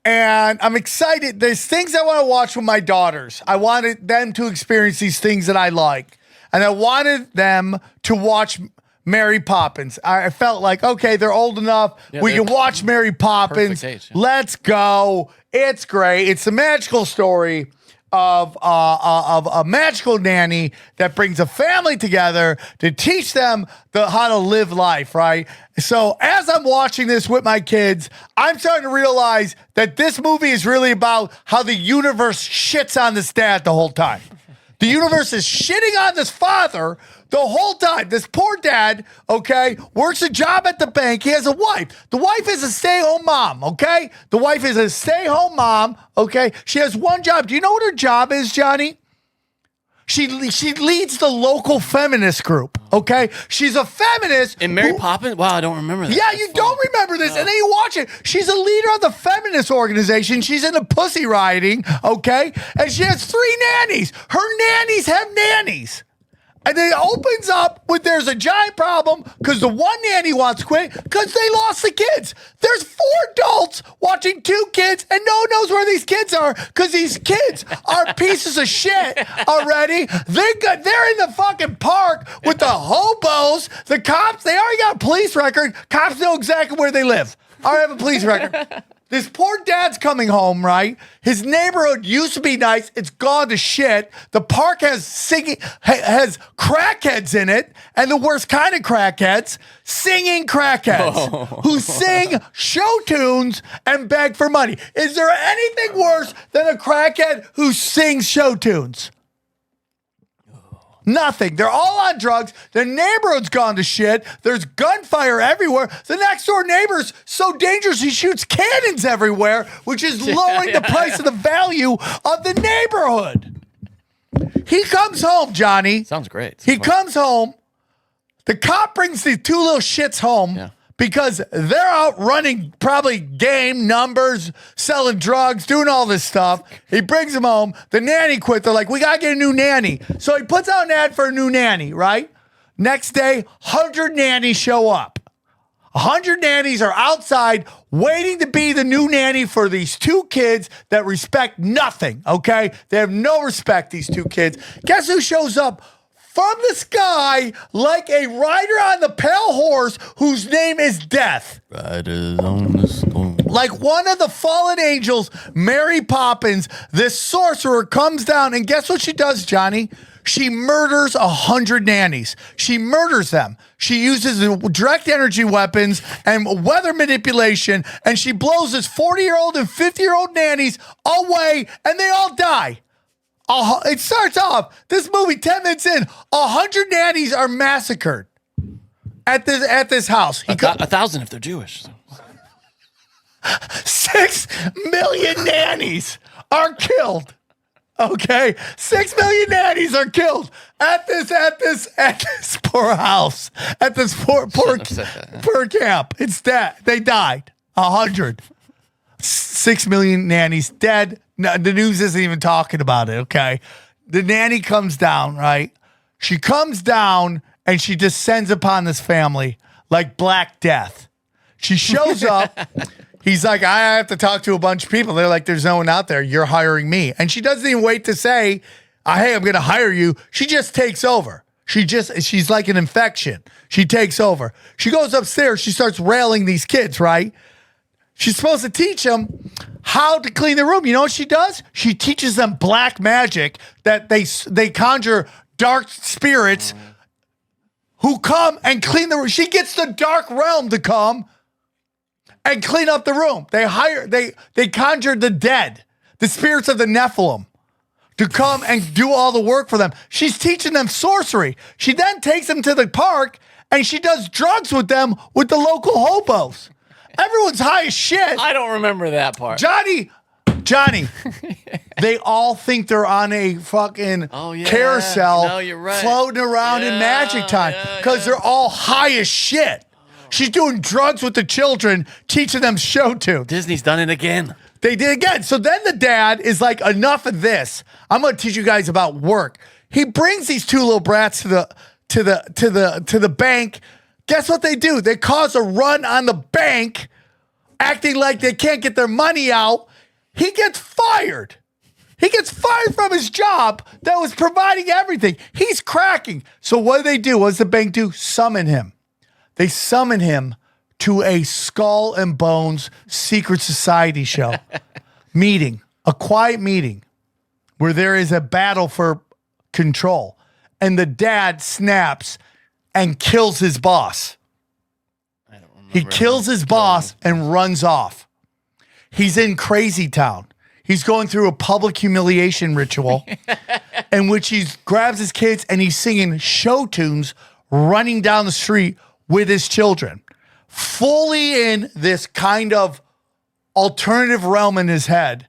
and I'm excited. There's things I want to watch with my daughters. I wanted them to experience these things that I like, and I wanted them to watch Mary Poppins. I felt like, okay, they're old enough. We can watch Mary Poppins. Age, yeah. Let's go. It's great. It's a magical story of a magical nanny that brings a family together to teach them how to live life, right? So as I'm watching this with my kids, I'm starting to realize that this movie is really about how the universe shits on this dad the whole time. The universe is shitting on this father the whole time. This poor dad, okay, works a job at the bank. He has a wife. The wife is a stay-home mom, okay? The wife is a stay-home mom, okay? She has one job. Do you know what her job is, Johnny? She leads the local feminist group, okay? She's a feminist. And Mary Poppins? Wow, I don't remember that. Yeah, you don't remember this, and then you watch it. She's a leader of the feminist organization. She's into pussy rioting, okay? And she has 3 nannies. Her nannies have nannies. And then it opens up with there's a giant problem because the one nanny wants to quit because they lost the kids. There's 4 adults watching 2 kids, and no one knows where these kids are because these kids are pieces of shit already. They're in the fucking park with the hobos, the cops. They already got a police record. Cops know exactly where they live. I already have a police record. This poor dad's coming home, right? His neighborhood used to be nice. It's gone to shit. The park has crackheads in it, and the worst kind of crackheads, singing crackheads who sing show tunes and beg for money. Is there anything worse than a crackhead who sings show tunes? Nothing. They're all on drugs. The neighborhood's gone to shit. There's gunfire everywhere. The next door neighbor's so dangerous he shoots cannons everywhere, which is lowering the price of the value of the neighborhood. He comes home, Johnny. Sounds great. He comes home. The cop brings the 2 little shits home because they're out running probably game numbers, selling drugs, doing all this stuff. He brings them home. The nanny quit. They're like, we got to get a new nanny. So he puts out an ad for a new nanny, right? Next day, 100 nannies show up. 100 nannies are outside waiting to be the new nanny for these 2 kids that respect nothing, okay? They have no respect, these 2 kids. Guess who shows up from the sky like a rider on the pale horse whose name is Death? Riders on the storm. Like one of the fallen angels, Mary Poppins, this sorcerer comes down, and guess what she does, Johnny? She murders 100 nannies. She murders them. She uses direct energy weapons and weather manipulation, and she blows this 40-year-old and 50-year-old nannies away, and they all die. It starts off, this movie, 10 minutes in, 100 nannies are massacred at this house. 1,000 if they're Jewish. 6 million nannies are killed. Okay, 6 million nannies are killed at this poor house, at this poor camp. It's dead. They died. 100. 6 million nannies dead. No, the news isn't even talking about it. Okay, the nanny comes down. Right, she comes down and she descends upon this family like Black Death. She shows up. He's like, I have to talk to a bunch of people. They're like, there's no one out there. You're hiring me. And she doesn't even wait to say, hey, I'm going to hire you. She just takes over. She's like an infection. She takes over. She goes upstairs. She starts railing these kids, right? She's supposed to teach them how to clean the room. You know what she does? She teaches them black magic, that they conjure dark spirits who come and clean the room. She gets the dark realm to come and clean up the room. They conjured the dead, the spirits of the Nephilim, to come and do all the work for them. She's teaching them sorcery. She then takes them to the park and she does drugs with them with the local hobos. Everyone's high as shit. I don't remember that part. Johnny, Johnny, they all think they're on a fucking carousel No, you're right. floating around in magic time because they're all high as shit. She's doing drugs with the children, teaching them show tunes. Disney's done it again. They did again. So then the dad is like, enough of this. I'm going to teach you guys about work. He brings these two little brats to the bank. Guess what they do? They cause a run on the bank, acting like they can't get their money out. He gets fired. He gets fired from his job that was providing everything. He's cracking. So what do? What does the bank do? Summon him. They summon him to a Skull and Bones secret society show. Meeting. A quiet meeting where there is a battle for control. And the dad snaps and kills his boss. He kills his boss and runs off. He's in Crazy Town. He's going through a public humiliation ritual in which he grabs his kids and he's singing show tunes running down the street with his children. Fully in this kind of alternative realm in his head.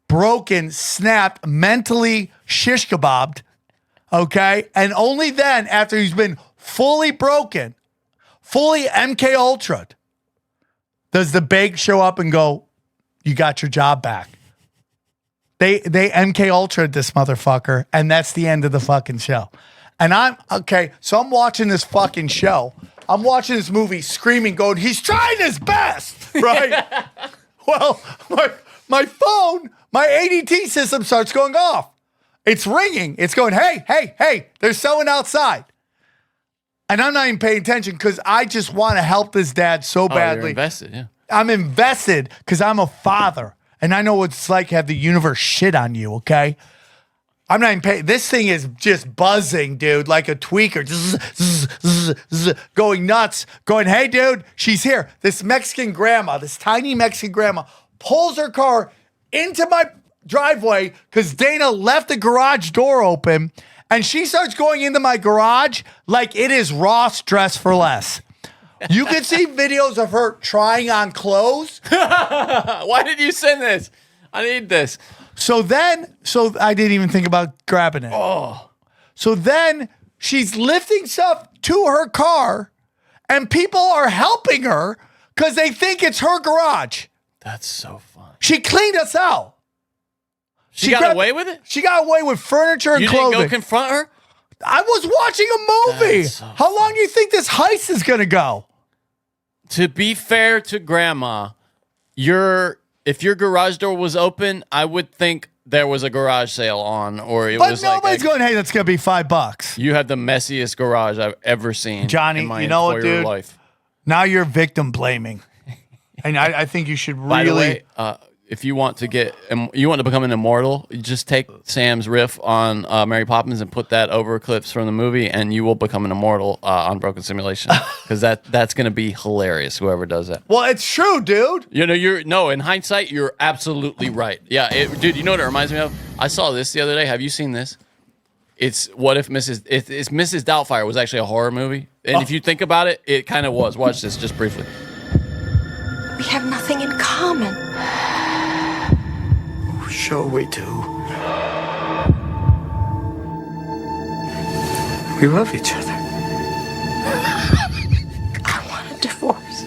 Broken, snapped, mentally shish kebabbed. Okay? And only then, after he's been fully broken, fully MK Ultra'd, does the bank show up and go, you got your job back. They MK Ultra'd this motherfucker, and that's the end of the fucking show. And I'm watching this fucking show. I'm watching this movie screaming, going, he's trying his best, right? Well, my phone, my ADT system starts going off. It's ringing. It's going, hey, there's someone outside. And I'm not even paying attention because I just want to help this dad so badly. You're invested, yeah. I'm invested because I'm a father and I know what it's like to have the universe shit on you, okay? I'm not even paying. This thing is just buzzing, dude, like a tweaker. Zzz, zzz, zzz, zzz, going nuts. Going, hey, dude, she's here. This Mexican grandma, this tiny Mexican grandma, pulls her car into my driveway because Dana left the garage door open and she starts going into my garage like it is Ross Dress for Less. You can see videos of her trying on clothes. Why did you send this? I need this. So I didn't even think about grabbing it. Oh. So then she's lifting stuff to her car and people are helping her because they think it's her garage. That's so fun. She cleaned us out. She got away with it? She got away with furniture and you clothing. You didn't go confront her? I was watching a movie. So How long do you think this heist is going to go? To be fair to grandma, if your garage door was open, I would think there was a garage sale on, or it was like. But nobody's going, hey, that's going to be $5. You have the messiest garage I've ever seen. Johnny, in my you know what, dude? Life. Now you're victim blaming. And I think you should really. By the way, if you want to become an immortal, you just take Sam's riff on Mary Poppins and put that over clips from the movie, and you will become an immortal on Broken Simulation. Because that's going to be hilarious. Whoever does that. Well, it's true, dude. You know, in hindsight, you're absolutely right. Yeah, dude. You know what it reminds me of? I saw this the other day. Have you seen this? It's what if Mrs. Doubtfire was actually a horror movie, and if you think about it, it kind of was. Watch this just briefly. We have nothing in common. Sure we do. We love each other. I want a divorce.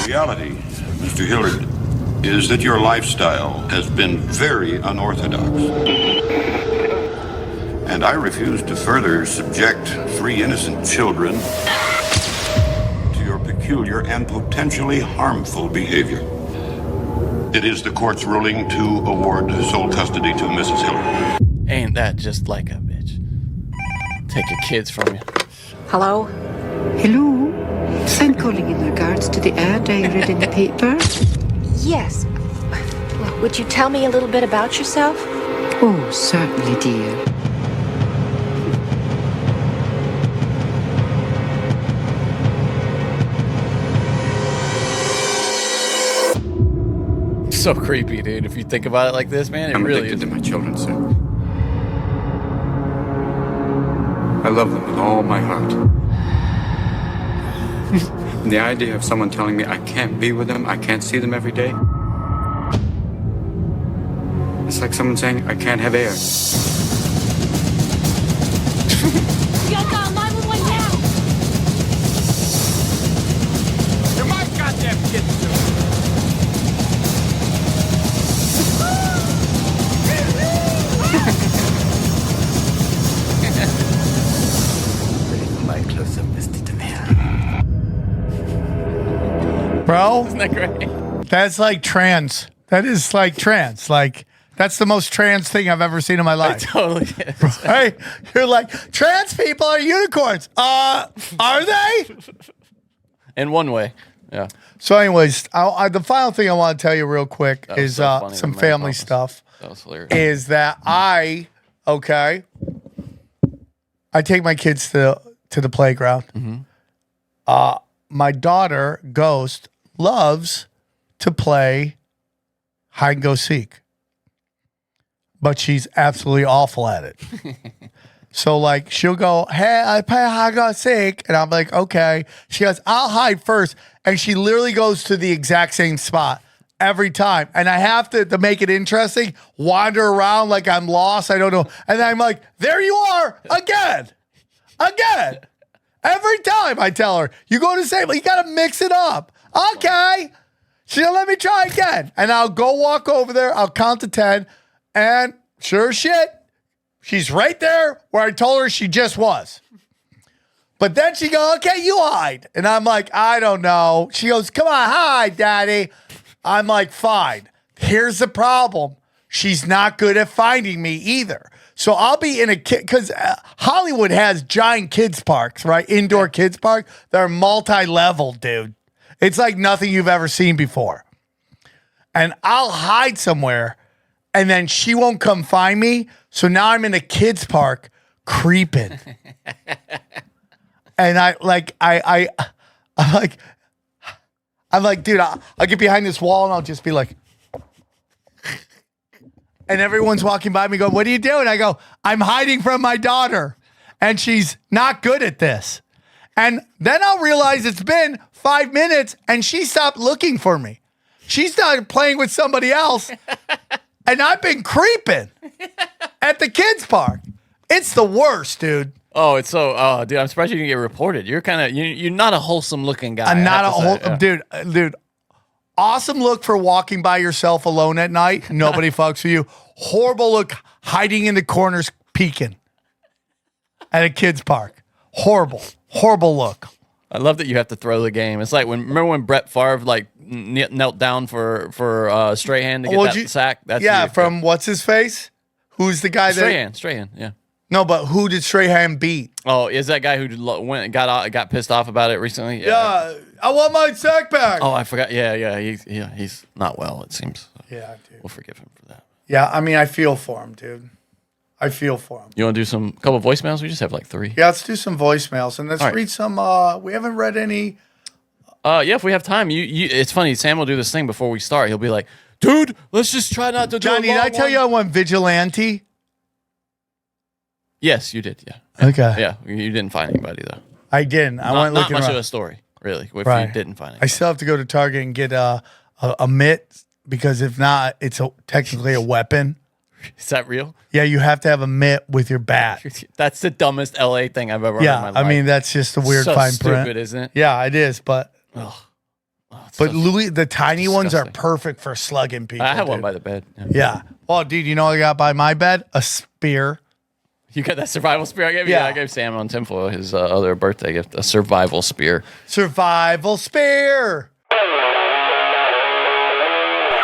The reality, Mr. Hillard, is that your lifestyle has been very unorthodox. And I refuse to further subject 3 innocent children to your peculiar and potentially harmful behavior. It is the court's ruling to award sole custody to Mrs. Hillard. Ain't that just like a bitch? Take your kids from you. Hello? Hello? I'm calling in regards to the ad I read in the paper. Yes. Well, would you tell me a little bit about yourself? Oh, certainly, dear. So creepy, dude. If you think about it like this, man, it I'm really addicted is. to my children, sir. I love them with all my heart. And the idea of someone telling me I can't be with them, I can't see them every day, it's like someone saying I can't have air. Yo, call 911 now! You're my goddamn kid. My close-up, Mr. DeMere. Bro, Isn't that great? that's like trans. That is like trans. Like, that's the most trans thing I've ever seen in my life. Totally is. Right? You're like, trans people are unicorns. Are they? In one way. Yeah. So, anyways, the final thing I want to tell you real quick That was is so funny some when Mary family Poppins- stuff. That was hilarious. Is that I take my kids to the playground. Mm-hmm. My daughter, Ghost, loves to play hide and go seek, but she's absolutely awful at it. So, like, she'll go, hey, I play hide and go seek. And I'm like, okay. She goes, I'll hide first. And she literally goes to the exact same spot every time. And I have to make it interesting, wander around like I'm lost. I don't know. And then I'm like, there you are again. Every time I tell her, you go to the same, you got to mix it up. Okay. She'll let me try again. And I'll go walk over there. I'll count to 10. And sure as shit, she's right there where I told her she just was. But then she goes, okay, you hide. And I'm like, I don't know. She goes, come on, hide, daddy. I'm like, fine. Here's the problem. She's not good at finding me either. So I'll be in a kid, because Hollywood has giant kids parks, right? Indoor kids park. They're multi-level, dude. It's like nothing you've ever seen before. And I'll hide somewhere, and then she won't come find me. So now I'm in a kids park creeping. And I'm like, dude, I'll get behind this wall and I'll just be like, and everyone's walking by me going, what are you doing? I go, I'm hiding from my daughter and she's not good at this. And then I'll realize it's been 5 minutes and she stopped looking for me. She started playing with somebody else and I've been creeping at the kids park. It's the worst, dude. Oh, it's so. Dude, I'm surprised you didn't get reported. You're kind of. You're not a wholesome looking guy. I'm not a whole dude. Awesome look for walking by yourself alone at night. Nobody fucks with you. Horrible look hiding in the corners, peeking at a kids park. Horrible look. I love that you have to throw the game. It's like remember when Brett Favre like knelt down for Strahan to get that sack. That's you. From what's his face? Who's the guy Strahan, yeah. No, but who did Strahan beat? Oh, is that guy who went and got pissed off about it recently? Yeah, I want my sack back. Oh, I forgot. Yeah, he's not well. It seems. Yeah, dude. We'll forgive him for that. Yeah, I mean, I feel for him, dude. I feel for him. You want to do some couple voicemails? We just have like 3. Yeah, let's do some voicemails and let's read some. We haven't read any. Yeah, if we have time, you. It's funny. Sam will do this thing before we start. He'll be like, "Dude, let's just try not to." Johnny, did I tell you I went vigilante? Yes, you did. Yeah. Okay. Yeah, you didn't find anybody though. I didn't. I went not looking much around. of a story, really. If Right. you didn't find I anybody. still have to go to Target and get a mitt because if not, it's technically a weapon. Is that real? Yeah, you have to have a mitt with your bat. That's the dumbest LA thing I've ever heard in my life. I mean that's just a weird so fine stupid, print. isn't it? Yeah, it is, but. But so Louis, the tiny ones are disgusting. perfect for slugging people. I have one dude. by the bed. Yeah. Yeah. Oh, dude, you know what I got by my bed? A spear. You got that survival spear I gave you? Yeah. I gave Sam on tinfoil his other birthday gift, a survival spear. Survival spear.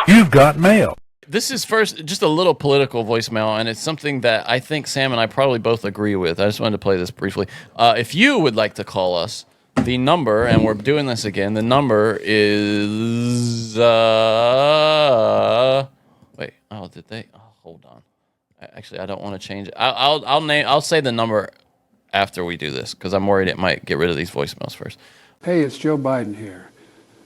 You've got mail. This is first just a little political voicemail, and it's something that I think Sam and I probably both agree with. I just wanted to play this briefly. If you would like to call us, the number, and we're doing this again, the number is... wait, oh, did they? Oh, hold on. Actually, I don't want to change it. I'll say the number after we do this, because I'm worried it might get rid of these voicemails first. Hey, it's Joe Biden here.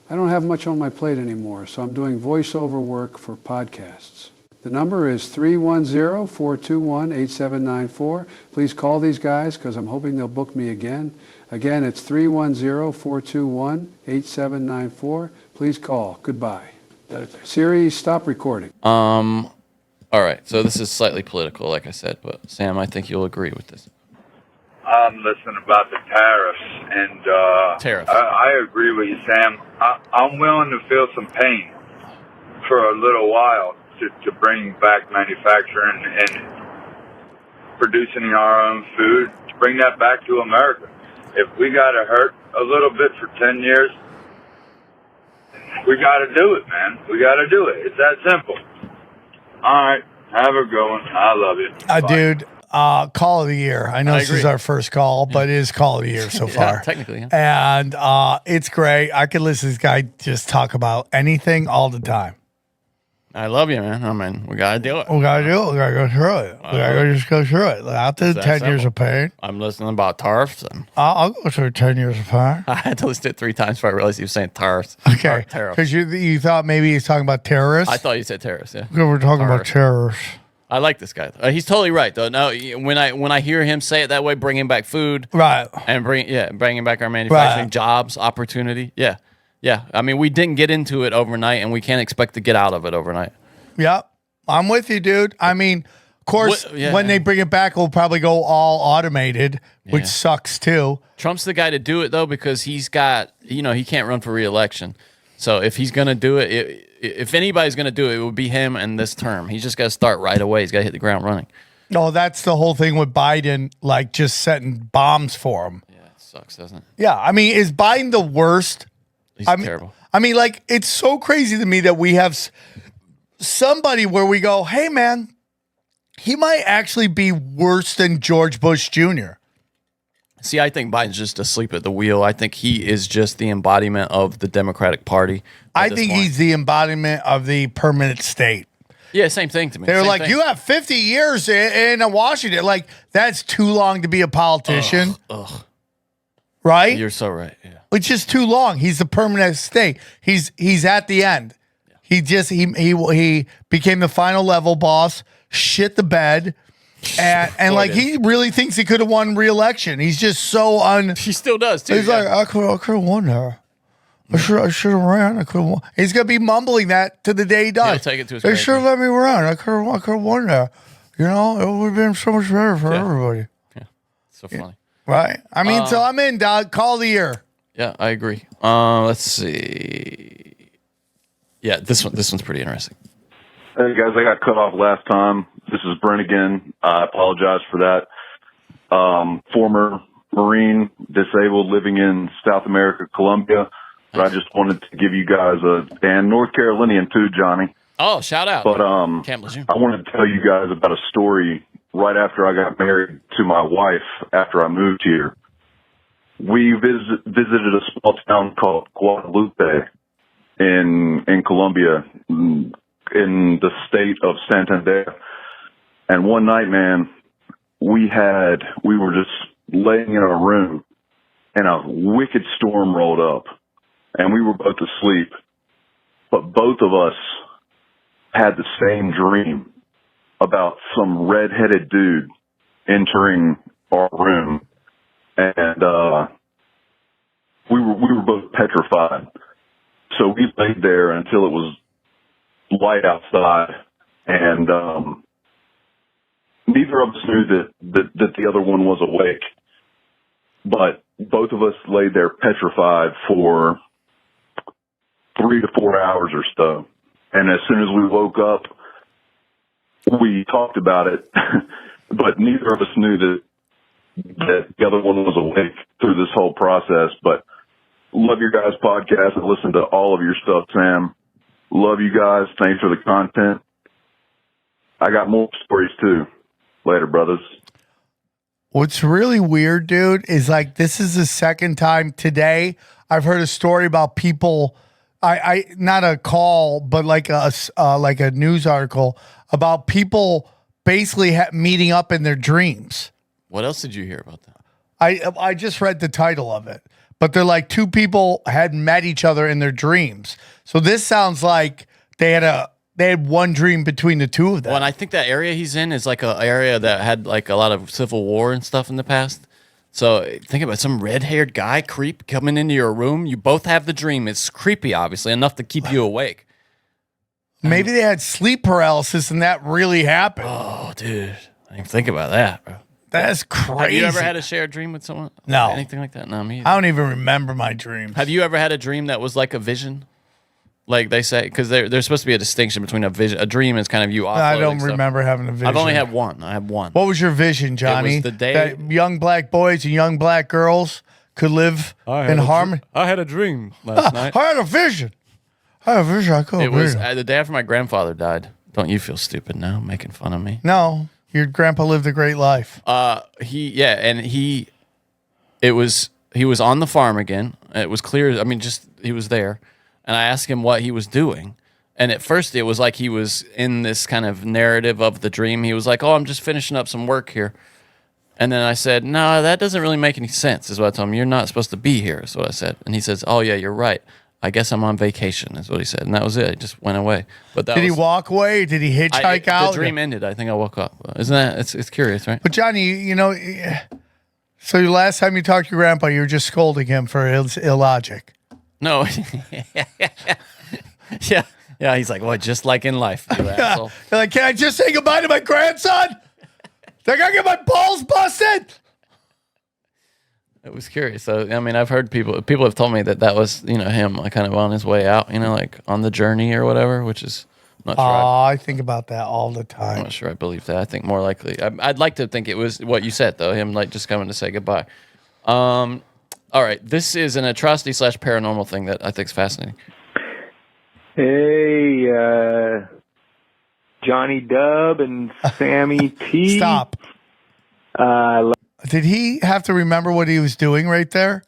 I don't have much on my plate anymore, so I'm doing voiceover work for podcasts. The number is 310-421-8794. Please call these guys because I'm hoping they'll book me again. Again, it's 310-421-8794. Please call. Goodbye. Siri, stop recording. All right. So this is slightly political, like I said, but Sam, I think you'll agree with this. Listening about the tariffs, and Tariffs. I agree with you, Sam. I'm willing to feel some pain for a little while to bring back manufacturing and producing our own food, to bring that back to America. If we got to hurt a little bit for 10 years, we got to do it, man. We got to do it. It's that simple. All right. Have a good one. I love you. Dude, call of the year. I know this is our first call, but it is call of the year so far. Technically, yeah. And it's great. I could listen to this guy just talk about anything all the time. I love you, man. I mean, we got to do it. We got to do it. We got to go through it. We got to just go through it. After the 10 years of pain. I'm listening about tariffs. And I'll go through 10 years of pain. I had to listen to it 3 times before I realized he was saying tariffs. Okay. Because you thought maybe he's talking about terrorists? I thought you said terrorists, yeah. We're talking about terrorists. I like this guy. He's totally right, though. No, when I hear him say it that way, bringing back food, right, and bringing back our manufacturing jobs, opportunity, yeah. I mean, we didn't get into it overnight, and we can't expect to get out of it overnight. Yep, I'm with you, dude. I mean, of course, when they bring it back, it'll probably go all automated, which sucks too. Trump's the guy to do it though, because he's got, he can't run for re-election. So if he's gonna do it, if anybody's gonna do it, it would be him and this term. He's just got to start right away. He's got to hit the ground running. No, that's the whole thing with Biden, like just setting bombs for him. Yeah, it sucks, doesn't it? Yeah, I mean, is Biden the worst? He's terrible. I mean, like, it's so crazy to me that we have somebody where we go, hey, man, he might actually be worse than George Bush Jr. See, I think Biden's just asleep at the wheel. I think he is just the embodiment of the Democratic Party. I think he's the embodiment of the permanent state. Yeah, same thing to me. They're like, you have 50 years in Washington. Like, that's too long to be a politician. Ugh. Right? You're so right. Yeah. It's just too long. He's the permanent state. He's at the end. Yeah. He became the final level boss, shit the bed, and like he really thinks he could have won re-election. He's just so He still does too. He's like, I could have won there. I should have ran. I could have won. He's gonna be mumbling that to the day he does. He'll take it to his They grave. should have let me run. I could have won there. It would have been so much better for everybody. Yeah, so funny. Right? I mean, so I'm in, dog. Call the year. Yeah, I agree. Let's see. Yeah, this one's pretty interesting. Hey guys, I got cut off last time. This is Brent again. I apologize for that. Former Marine, disabled, living in South America, Colombia. But I just wanted to give you guys and North Carolinian too, Johnny. Oh, shout out. But I I wanted to tell you guys about a story right after I got married to my wife after I moved here. We visited a small town called Guadalupe in Colombia, in the state of Santander. And one night, man, we were just laying in our room and a wicked storm rolled up and we were both asleep, but both of us had the same dream about some redheaded dude entering our room. And, we were both petrified. So we laid there until it was light outside, and neither of us knew that the other one was awake. But both of us laid there petrified for 3 to 4 hours or so. And as soon as we woke up, we talked about it, but neither of us knew that the other one was awake through this whole process. But love your guys' podcast. I listen to all of your stuff, Sam. Love you guys. Thanks for the content. I got more stories too. Later, brothers. What's really weird, dude, is like this is the second time today I've heard a story about people. I not a call, but like a news article about people basically meeting up in their dreams. What else did you hear about that? I just read the title of it, but they're like two people had met each other in their dreams. So this sounds like they had they had one dream between the two of them. Well, and I think that area he's in is like an area that had like a lot of civil war and stuff in the past. So think about some red-haired guy creep coming into your room. You both have the dream. It's creepy, obviously, enough to keep you awake. Maybe they had sleep paralysis and that really happened. Oh, dude. I didn't even think about that, bro. That's crazy. Have you ever had a shared dream with someone? No. Anything like that? No, me either. I don't even remember my dreams. Have you ever had a dream that was like a vision? Like they say, because there's supposed to be a distinction between a vision. A dream is kind of you offloading I don't stuff. remember having a vision. I've only had one. I have one. What was your vision, Johnny? It was the day that young black boys and young black girls could live in harmony. I had a dream last night. I had a vision. I had a vision. I could. It was the day after my grandfather died. Don't you feel stupid now, making fun of me? No, your grandpa lived a great life. He was on the farm again. It was clear. I mean, just he was there, and I asked him what he was doing. And at first, it was like he was in this kind of narrative of the dream. He was like, "Oh, I'm just finishing up some work here." And then I said, "No, that doesn't really make any sense." Is what I told him. You're not supposed to be here. Is what I said. And he says, "Oh yeah, you're right. I guess I'm on vacation," is what he said. And that was it. He just went away. But did he walk away? Did he hitchhike out? The dream ended. I think I woke up. Isn't that? It's curious, right? But Johnny, so the last time you talked to your grandpa, you were just scolding him for his illogic. No. Yeah. He's like, well, just like in life, you asshole. You're like, can I just say goodbye to my grandson? They're gonna get my balls busted. It was curious. So, I mean, I've heard people have told me that was, him kind of on his way out, like on the journey or whatever, which is not sure. I think about that all the time. I'm not sure I believe that. I think more likely, I'd like to think it was what you said, though, him like just coming to say goodbye. All right. This is an atrocity / paranormal thing that I think is fascinating. Hey, Johnny Dub and Sammy T. Stop. Did he have to remember what he was doing right there?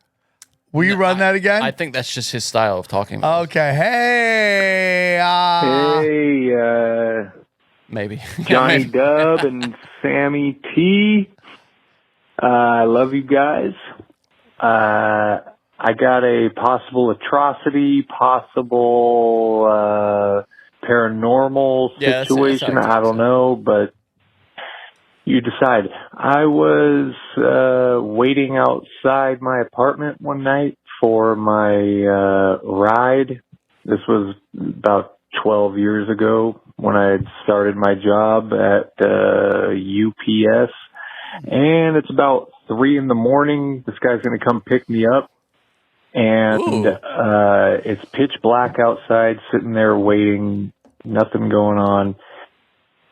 Will you run that again? I think that's just his style of talking. Okay. Hey. Hey, maybe. Johnny Dub and Sammy T. I love you guys. I got a possible atrocity, paranormal situation. I don't know, but you decide. I was waiting outside my apartment one night for my ride. This was about 12 years ago when I had started my job at UPS. And it's about 3 a.m. This guy's going to come pick me up. And it's pitch black outside, sitting there waiting, nothing going on.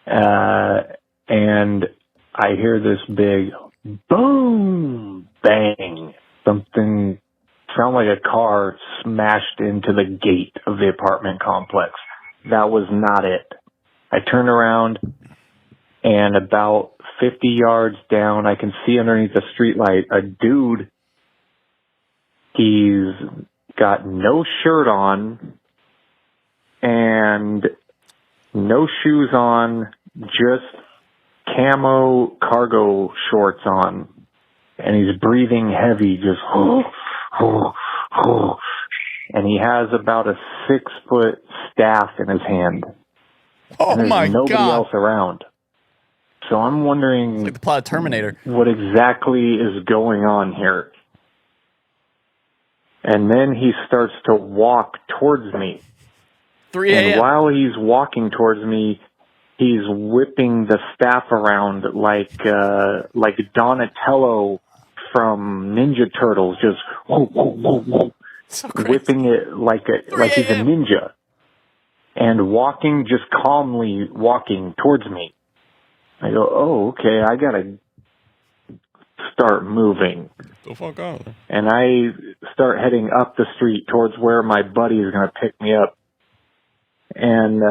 And I hear this big boom, bang. Something sounded like a car smashed into the gate of the apartment complex. That was not it. I turn around, and about 50 yards down, I can see underneath the streetlight a dude. He's got no shirt on and no shoes on, just camo cargo shorts on. And he's breathing heavy, just and he has about a 6-foot staff in his hand. Oh and my there's nobody God. else around. So I'm wondering like the plot of Terminator. What exactly is going on here. And then he starts to walk towards me. 3 a.m. And while he's walking towards me, he's whipping the staff around like Donatello from Ninja Turtles, just whoa, whoa, whoa, whoa, so whipping it like he's a ninja, and walking, just calmly walking towards me. I go, oh, okay, I gotta start moving. The fuck out. And I start heading up the street towards where my buddy is going to pick me up. And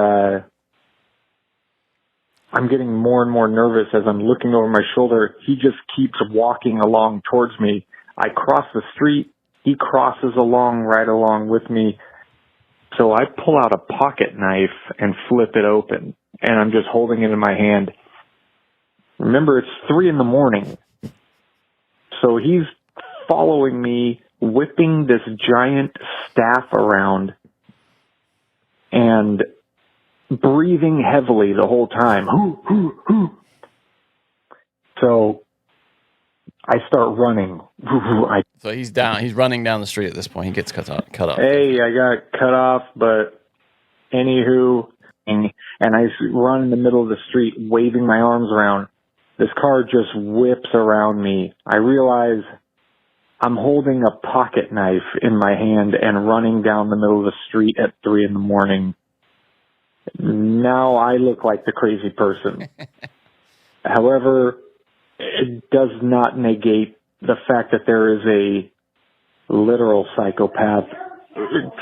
I'm getting more and more nervous as I'm looking over my shoulder. He just keeps walking along towards me. I cross the street. He crosses right along with me. So I pull out a pocket knife and flip it open. And I'm just holding it in my hand. Remember, it's 3 a.m. So he's following me, whipping this giant staff around. And breathing heavily the whole time. So I start running. So he's down. He's running down the street at this point. He gets cut off. Hey, I got cut off, but anywho, and I run in the middle of the street waving my arms around. This car just whips around me. I realize I'm holding a pocket knife in my hand and running down the middle of the street at 3 a.m. Now I look like the crazy person. However, it does not negate the fact that there is a literal psychopath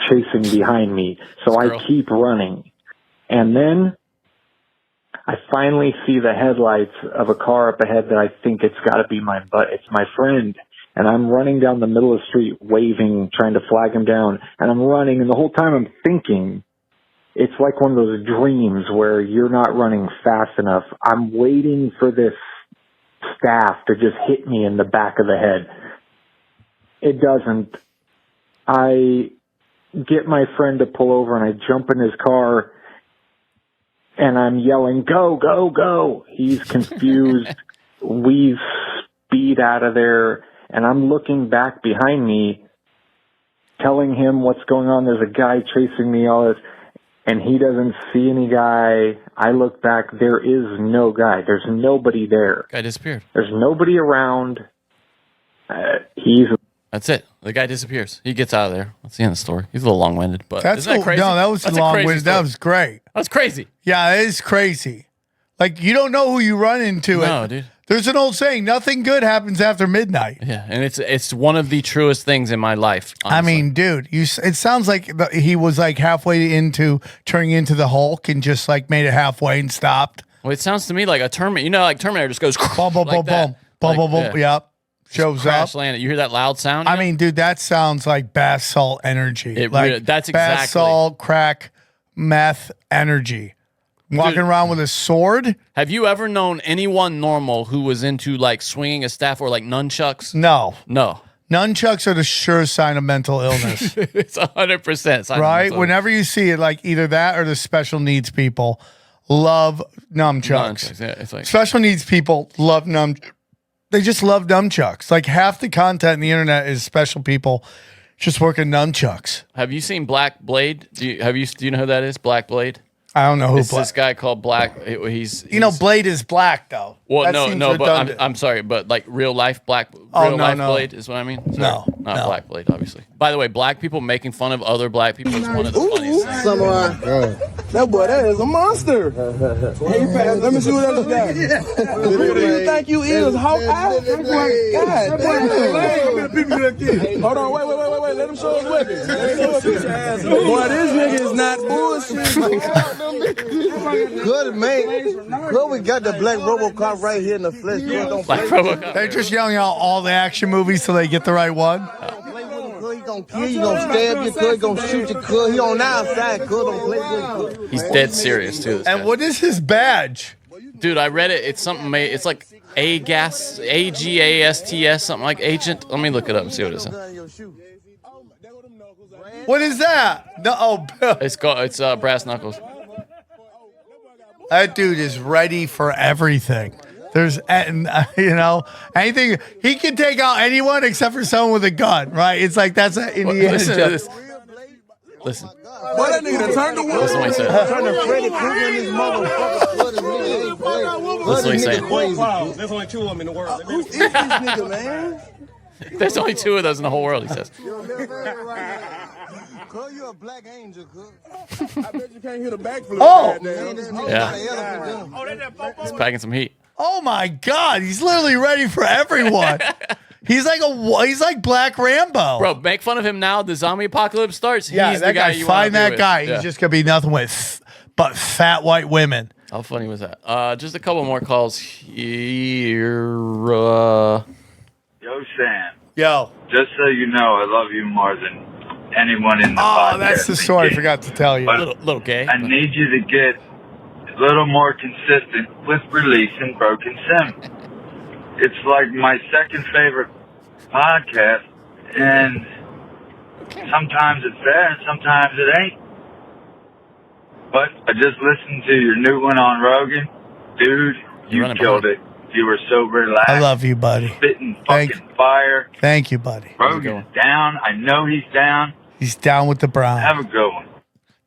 chasing behind me. So I keep running. And then I finally see the headlights of a car up ahead that I think it's got to be it's my friend. And I'm running down the middle of the street waving, trying to flag him down. And I'm running, and the whole time I'm thinking, it's like one of those dreams where you're not running fast enough. I'm waiting for this staff to just hit me in the back of the head. It doesn't. I get my friend to pull over, and I jump in his car, and I'm yelling, "Go, go, go!" He's confused. We speed out of there, and I'm looking back behind me, telling him what's going on. There's a guy chasing me, all this, and he doesn't see any guy. I look back. There is no guy. There's nobody there. Guy disappeared. There's nobody around. That's it. The guy disappears. He gets out of there. That's the end of the story. He's a little long-winded, but isn't that crazy? No, that was long-winded. That was great. That's crazy. Yeah, it is crazy. Like, you don't know who you run into. No, dude. There's an old saying, nothing good happens after midnight. Yeah, and it's one of the truest things in my life, honestly. I mean, dude, it sounds like he was like halfway into turning into the Hulk and just like made it halfway and stopped. Well, it sounds to me like a Terminator. You know, like Terminator just goes boom, boom, like boom, boom, boom, boom. Yep. Shows crash up. Landed. You hear that loud sound? I mean, dude, that sounds like bath salt energy. That's exactly. Bath salt, crack, meth energy. Walking around with a sword. Have you ever known anyone normal who was into like swinging a staff or like nunchucks? No. Nunchucks are the sure sign of mental illness. It's 100%. Right? Whenever you see it, like either that or the special needs people love nunchucks. Yeah, it's like special needs people love They just love nunchucks. Like half the content on the internet is special people just working nunchucks. Have you seen Black Blade? Do you know who that is? Black Blade? I don't know who. It's this guy called Black. He's Blade is black though. Well, that no, but I'm sorry, but like real life Blade is what I mean. Sorry, not Black Blade, obviously. By the way, black people making fun of other black people is one of the funniest things. That boy, that is a monster. Let me see what else you got. Who do you think you is? Hawkeye? God damn. Hold on, wait. Let him show his weapons. Boy, this nigga is not bullshit. Good, man. Good, we got the black RoboCop right here in the flesh. Black RoboCop. They're just yelling out all the action movies till they get the right one. He gonna kill you, gonna stab you, he gonna shoot you, he on the outside, don't play good. He's dead serious too. This and guy. what is his badge? Dude, I read it. It's something. It's like AGASTS, something like agent. Let me look it up and see what it is. What is that? It's brass knuckles. That dude is ready for everything. There's, anything. He can take out anyone except for someone with a gun, right? It's like that's an Indiana Jones. Listen. Boy, that nigga turned the world. Listen to what he said. Listen to what he's saying. There's only 2 of them in the world. Who is this nigga, man? There's only 2 of those in the whole world, he says. You're a black angel, I bet you can't hit a backflip. Yeah. He's packing some heat. Oh my God, he's literally ready for everyone. He's like Black Rambo. Bro, make fun of him now. The zombie apocalypse starts. Yeah, he's that the guy guy. you Find that with. guy. Yeah. He's just gonna be nothing but fat white women. How funny was that? Just a couple more calls here. Yo, Sam. Yo. Just so you know, I love you more than anyone in the podcast. Oh, that's the story I forgot to tell you. Little gay. I need you to get a little more consistent with releasing Broken Sim. It's like my second favorite podcast, and sometimes it's there and sometimes it ain't. But I just listened to your new one on Rogan. Dude, you killed it. You were so relaxed. I love you, buddy. Spitting fucking fire. Thank you, buddy. Rogan's down. I know he's down. He's down with the Browns. Have a good one.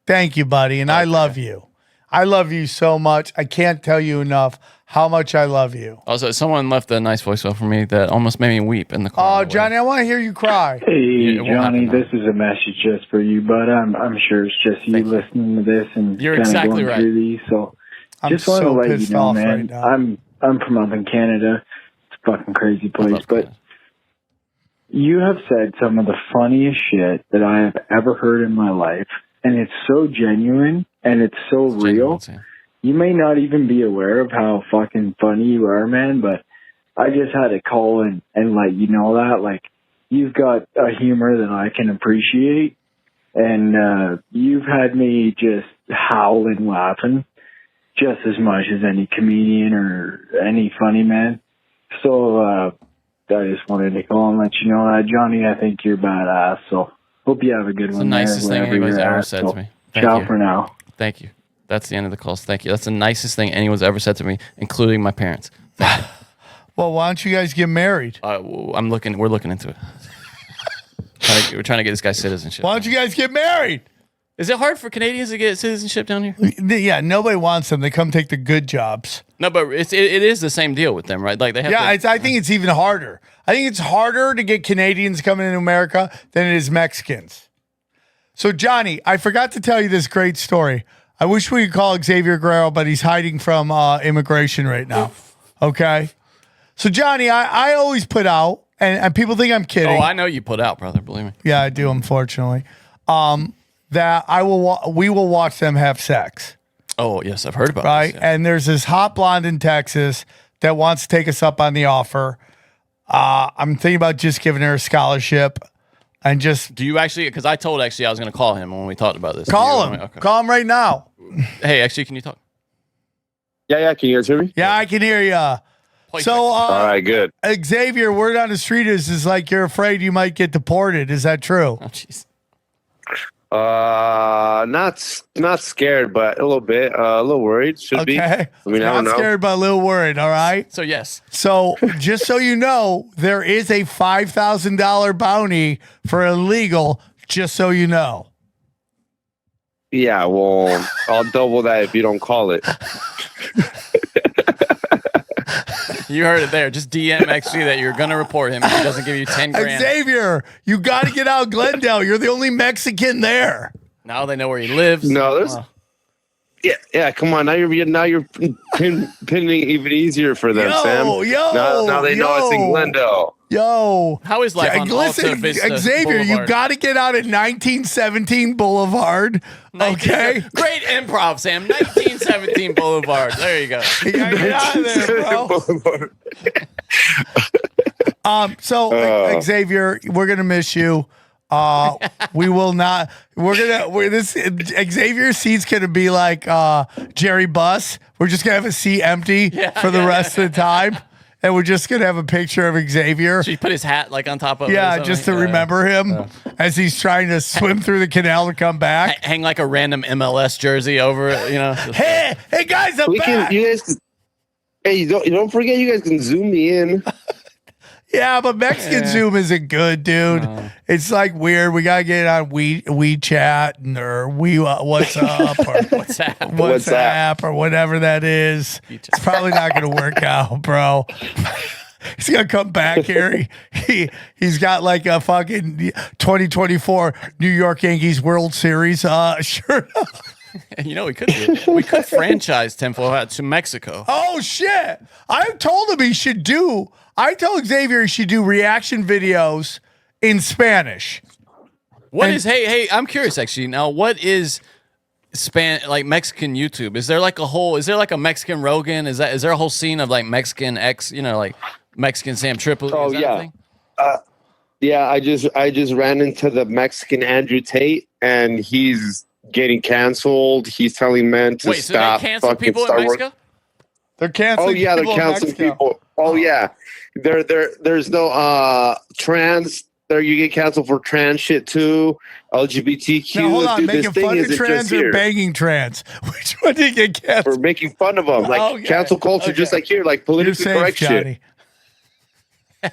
Thank you, buddy. And I love you. I love you so much. I can't tell you enough how much I love you. Also, someone left a nice voicemail for me that almost made me weep in the car. Oh, Johnny, I want to hear you cry. Hey, Johnny, this is a message just for you, but I'm sure it's just you listening to this and You're kind of exactly going right. through these. So I'm just want to so let pissed you know, off man. right now. I'm from up in Canada. It's a fucking crazy place, but you have said some of the funniest shit that I have ever heard in my life, and it's so genuine and it's so real. You may not even be aware of how fucking funny you are, man, but I just had to call and let you know that. Like, you've got a humor that I can appreciate, and you've had me just howling laughing just as much as any comedian or any funny man. So I just wanted to call and let you know that, Johnny. I think you're badass, so hope you have a good It's one. the nicest thing anybody's ever said to me. Thank Ciao you. for now. Thank you. That's the end of the calls. Thank you. That's the nicest thing anyone's ever said to me, including my parents. Well, why don't you guys get married? We're looking into it. We're trying to get this guy citizenship. Why don't you guys get married? Is it hard for Canadians to get citizenship down here? Yeah, nobody wants them. They come take the good jobs. No, but it is the same deal with them, right? Like they have. Yeah, I think it's even harder. I think it's harder to get Canadians coming into America than it is Mexicans. So, Johnny, I forgot to tell you this great story. I wish we could call Xavier Guerrero, but he's hiding from immigration right now. Okay? So, Johnny, I always put out, and people think I'm kidding. Oh, I know you put out, brother. Believe me. Yeah, I do, unfortunately. That we will watch them have sex. Oh, yes, I've heard about right? this. Yeah. And there's this hot blonde in Texas that wants to take us up on the offer. I'm thinking about just giving her a scholarship and just. Do you actually? Because I told I was going to call him when we talked about this. Call him. Okay. Call him right now. Hey, actually, can you talk? Yeah. Can you guys hear me? Yeah, I can hear you. So, all right, good. Xavier, word on the street is like you're afraid you might get deported. Is that true? Oh, jeez. Not scared, but a little bit, a little worried. Should be. I mean, I don't Not know. scared, but a little worried. All right. So yes. So just so you know, there is a $5,000 bounty for illegal. Just so you know. Yeah, well, I'll double that if you don't call it. You heard it there. Just DM XG that you're going to report him if he doesn't give you 10 grand. Xavier, you got to get out of Glendale. You're the only Mexican there. Now they know where he lives. No, there's. Yeah. Come on, now you're pinning even easier for them, Sam. Now they know it's in Glendale. Yo, how is life on listen, Alta Vista Xavier, Boulevard? You got to get out at 1917 Boulevard. Okay, great improv, Sam. 1917 Boulevard. There you go. You gotta get out of there, bro. So Xavier, we're gonna miss you. We will not. Xavier's seat's gonna be like Jerry Buss. We're just gonna have a seat empty for the rest of the time. And we're just going to have a picture of Xavier. Should he put his hat like on top of it? Yeah, just to remember him as he's trying to swim through the canal to come back. Hang like a random MLS jersey over it, you know. Hey guys, I'm back. Hey, don't forget you guys can zoom me in. Yeah, but Mexican Zoom isn't good, dude. It's like weird. We gotta get on WeChat or What's Up or WhatsApp or whatever that is. It's probably not gonna work out, bro. He's gonna come back here. He's got like a fucking 2024 New York Yankees World Series shirt. You know, we could franchise Tenfold Hat to Mexico. Oh shit! I told him he should do. I told Xavier he should do reaction videos in Spanish. Hey, I'm curious actually. Now, what is like Mexican YouTube? Is there like a Mexican Rogan? Is there a whole scene of like Mexican like Mexican Sam Tripoli? Oh, yeah. Yeah, I just ran into the Mexican Andrew Tate, and he's getting canceled. He's telling men to stop. So they cancel people in Mexico? They're canceling. Oh yeah, they're canceling people. Oh yeah, there's no trans there you get canceled for trans shit too. LGBTQ. Now, hold on, Dude, making this thing fun of isn't trans just or here. banging trans? Which one did you get canceled? For making fun of them, like Okay, cancel culture, just like here, like politically You're safe, correct Johnny. shit.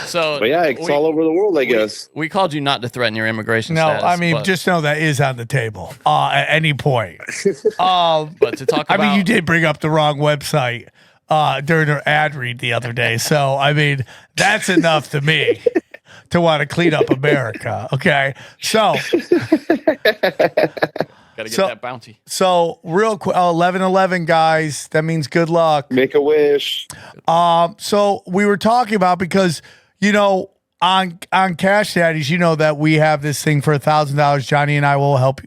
So, But yeah, it's all over the world, I guess. We called you not to threaten your immigration No, status. I mean, but, just know that is on the table at any point. but to talk about, I mean, you did bring up the wrong website during our ad read the other day. So, I mean, that's enough to me to want to clean up America. Okay. So, gotta get that bounty. So, real quick, 11/11, guys. That means good luck. Make a wish. So, we were talking about because, you know, on Cash Daddies, you know that we have this thing for $1,000. Johnny and I will help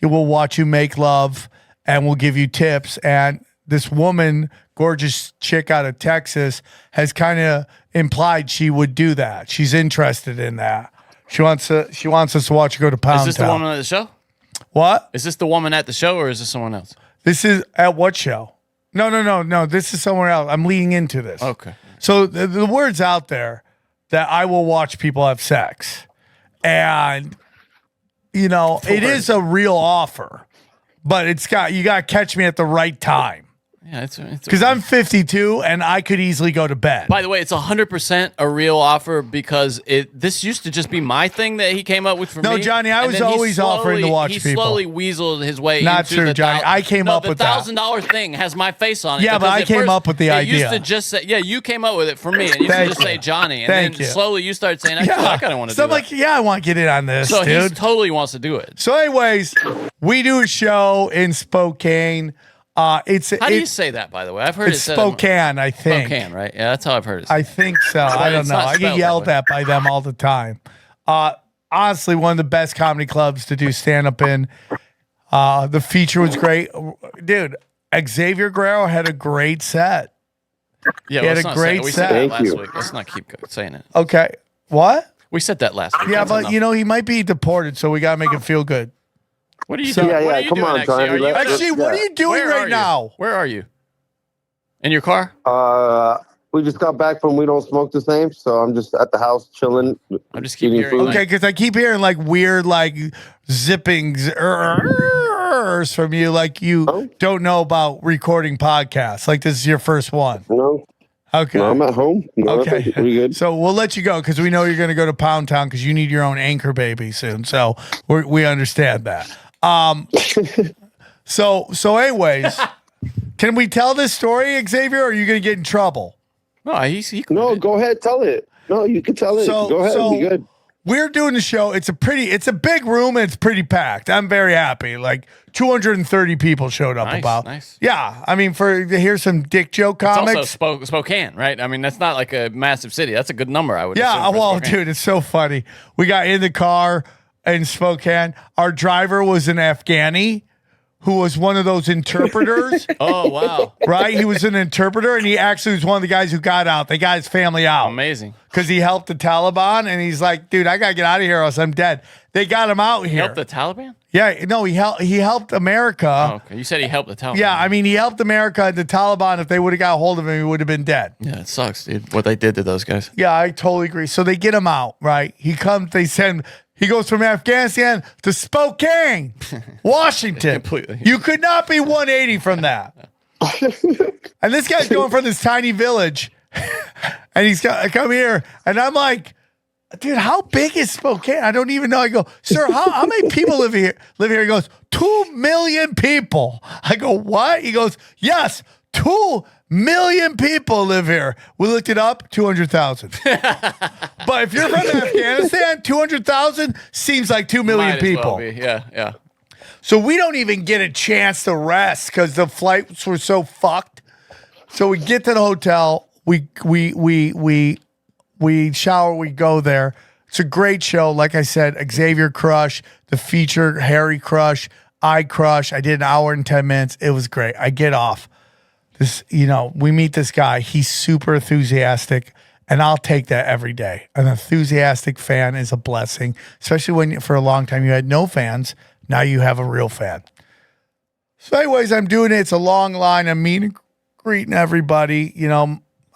you. We'll watch you make love and we'll give you tips. And this woman, gorgeous chick out of Texas, has kind of implied she would do that. She's interested in that. She wants us to watch her go to Pound Is this Town. the woman at the show? What? Is this the woman at the show or is this someone else? This is at what show? No. This is somewhere else. I'm leading into this. Okay. So the word's out there that I will watch people have sex. And, you know, it is a real offer, but you got to catch me at the right time. Yeah, it's because I'm 52 and I could easily go to bed. By the way, it's 100% a real offer because this used to just be my thing that he came up with for me. No, Johnny, I and was then he always offering to watch he people. slowly weaseled his way Not into true, the Johnny. I came up with that. The $1,000 thing has my face on it. Yeah, but because I at came first, up with the it idea. used to just say, yeah, you came up with it for me. And you used to just say Johnny. And Thank then you. slowly you started saying, actually, I kind of want to do So I'm that. like, yeah, I want to get in on this, So dude. he totally wants to do it. So anyways, we do a show in Spokane. How do you say that, by the way? I've heard It's it said Spokane, I think. Spokane, right? Yeah, that's how I've heard it said. I think so. I don't It's know. not I get spelled yelled that way. at by them all the time. Honestly, one of the best comedy clubs to do stand-up in. The feature was great. Dude, Xavier Guerrero had a great set. Yeah, He had let's a not great say it. We said set. that last week. Let's not keep saying it. Okay. What? We said that last week. Yeah, That's but enough. you know, he might be deported, so we got to make him feel good. What are you So- doing? Yeah, What yeah, are you come doing, on, actually? Johnny, Actually, what are you doing Where right are you? now? Where are you? In your car? We just got back from We Don't Smoke the Same, so I'm just at the house chilling. I just keep hearing Okay, because I keep hearing like weird, like zippings from you, like you don't know about recording podcasts. Like this is your first one. No. Okay. No, I'm at home. No, Okay. we good. So we'll let you go because we know you're going to go to Pound Town because you need your own anchor baby soon. So we understand that. So anyways, can we tell this story, Xavier, or are you going to get in trouble? No, No, go ahead, tell it. No, you can tell it. Go ahead, be good. We're doing the show. It's a big room and it's pretty packed. I'm very happy. Like 230 people showed up. Nice. Yeah, I mean, to hear some dick joke comics. It's also Spokane, right? I mean, that's not like a massive city. That's a good number, I would Yeah, assume. for well, Spokane. dude, it's so funny. We got in the car in Spokane. Our driver was an Afghani who was one of those interpreters. Oh, wow. Right? He was an interpreter, and he actually was one of the guys who got out. They got his family out. Amazing. Because he helped the Taliban, and he's like, dude, I got to get out of here or else I'm dead. They got him out here. Help the Taliban? Yeah, no, he helped America. Oh, okay. You said he helped the Taliban. Yeah, I mean, he helped America and the Taliban. If they would have got a hold of him, he would have been dead. Yeah, it sucks, dude, what they did to those guys. Yeah, I totally agree. So they get him out, right? He goes from Afghanistan to Spokane, Washington. Completely. You could not be 180 from that. And this guy's going from this tiny village, and he's got to come here, and I'm like, dude, how big is Spokane? I don't even know. I go, sir, how many people live here? He goes, 2 million people. I go, what? He goes, yes, 2 million people live here. We looked it up, 200,000. But if you're from Afghanistan, 200,000 seems like 2 million Might as well people. be. Yeah. So we don't even get a chance to rest because the flights were so fucked. So we get to the hotel, we shower, we go there. It's a great show. Like I said, Xavier crush, the feature, Harry crush, I crush. I did an hour and 10 minutes. It was great. I get off. We meet this guy. He's super enthusiastic, and I'll take that every day. An enthusiastic fan is a blessing, especially when for a long time you had no fans. Now you have a real fan. So anyways, I'm doing it. It's a long line. I'm meeting, greeting everybody.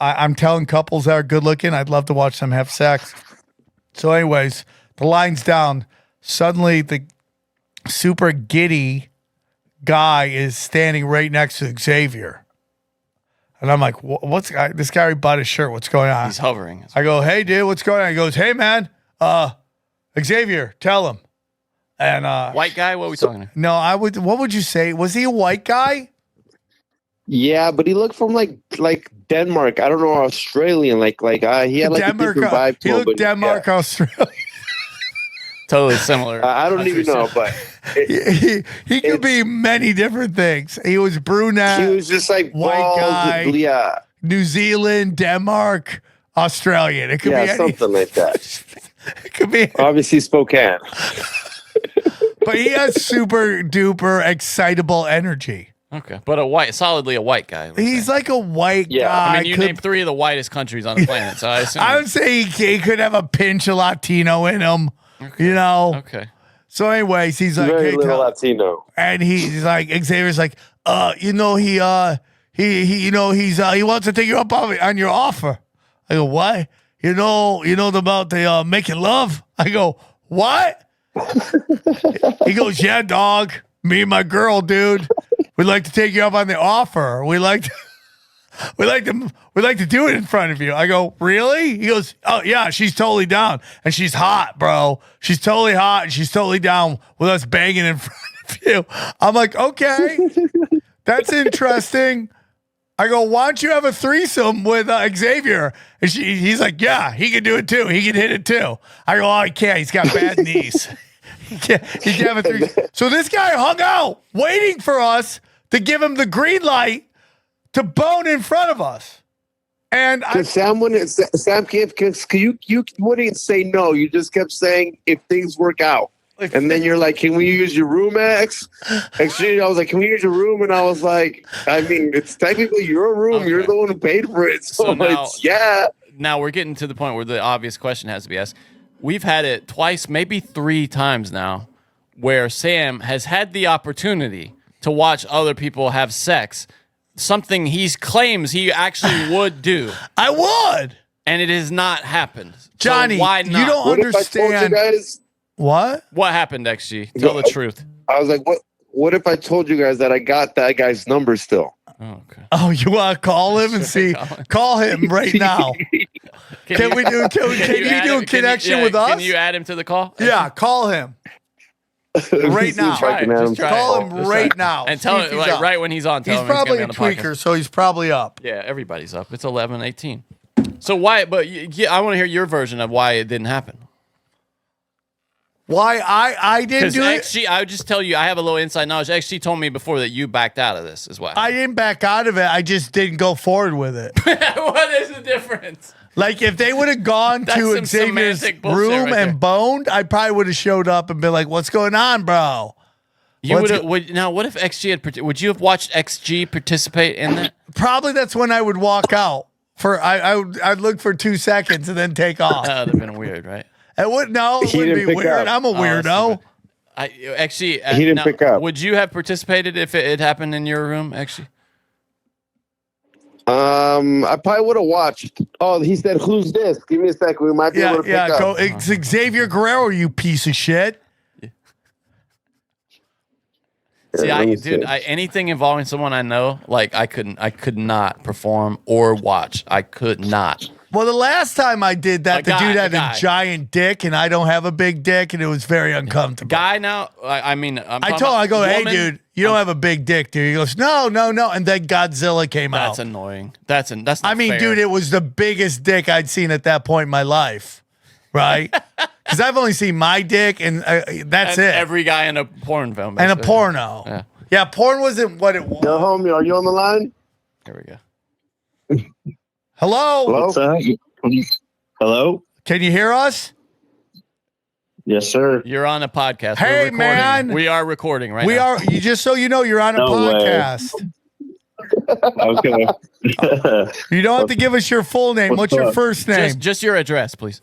I'm telling couples that are good looking, I'd love to watch them have sex. So, anyways, the line's down. Suddenly, the super giddy guy is standing right next to Xavier. And I'm like, what's this guy already bought his shirt? What's going on? He's hovering. I go, hey, dude, what's going on? He goes, hey, man, Xavier, tell him. And white guy? What are we talking about? No, what would you say? Was he a white guy? Yeah, but he looked from like Denmark. I don't know, Australian. He had like Denmark, a different vibe to he him. looked Denmark, Australia. Totally similar. I don't even know, but he could be many different things. He was brunette. He was just like white bald, guy. Yeah, New Zealand, Denmark, Australian. It could be something like that. It could be obviously Spokane. But he has super duper excitable energy. Okay, but solidly a white guy. He's like a white guy. I mean, you named 3 of the whitest countries on the planet, so I assume. I would say he could have a pinch of Latino in him. Okay. You know. Okay. So, anyways, he's like, very little Latino, and he's like, Xavier's like, he wants to take you up on your offer. I go, what? You know about the making love? I go, what? He goes, yeah, dog. Me and my girl, dude. We'd like to take you up on the offer. We like to do it in front of you. I go, really? He goes, oh yeah, she's totally down. And she's hot, bro. She's totally hot and she's totally down with us banging in front of you. I'm like, okay, that's interesting. I go, why don't you have a threesome with Xavier? And he's like, yeah, he can do it too. He can hit it too. I go, oh, he can't. He's got bad knees. He can't have a threesome. So this guy hung out waiting for us to give him the green light to bone in front of us. And Sam can't, because you wouldn't say no. You just kept saying if things work out. And then you're like, can we use your room, X? Actually, I was like, can we use your room? And I was like, I mean, it's technically your room. Okay. You're the one who paid for it. So now, yeah. Now we're getting to the point where the obvious question has to be asked. We've had it twice, maybe 3 times now, where Sam has had the opportunity to watch other people have sex, something he claims he actually would do. I would. And it has not happened. Johnny, so why not? You don't understand. If I told you guys, what? What happened, XG? Tell the truth. I was like, what if I told you guys that I got that guy's number still? Oh, okay. Oh, you want to call him and see? Call him right now. Can you do a connection with us? Can you add him to the call? Yeah, call him. Right now. Just try call him right now. And tell him, right when he's on, tell him he's probably he's a tweaker, so he's probably up. Yeah, everybody's up. It's 11:18. So why, but I want to hear your version of why it didn't happen. Why I didn't do XG, I would just tell you, I have a little inside knowledge. XG told me before that you backed out of this as well. I didn't back out of it. I just didn't go forward with it. What is the difference? Like, if they would have gone to Xavier's room and boned, I probably would have showed up and been like, what's going on, bro? You now, what if XG had, would you have watched XG participate in that? Probably that's when I would walk out. I'd look for 2 seconds and then take off. That would have been weird, right? It wouldn't be weird. I'm a weirdo. He didn't pick up. Would you have participated if it had happened in your room, actually? I probably would have watched. Oh, he said, "Who's this?" Give me a second. We might be able to pick up. It's Xavier Guerrero, you piece of shit. See, anything involving someone I know, like I could not perform or watch. I could not. Well, the last time I did that, the dude had a giant dick, and I don't have a big dick, and it was very uncomfortable. Guy now, I mean, I go, hey, dude, you don't have a big dick, dude. He goes, no, and then Godzilla came out. That's annoying. That's not fair. Dude, it was the biggest dick I'd seen at that point in my life, right? Because I've only seen my dick, and that's it. Every guy in a porn film. And a porno. Yeah, porn wasn't what it was. Yo, homie, are you on the line? Here we go. Hello? What's up? Hello? Can you hear us? Yes, sir. You're on a podcast. Hey, man. We are recording right now. We are. You just so you know, you're on a podcast. Okay. You don't have to give us your full name. What's your first name? Just your address, please.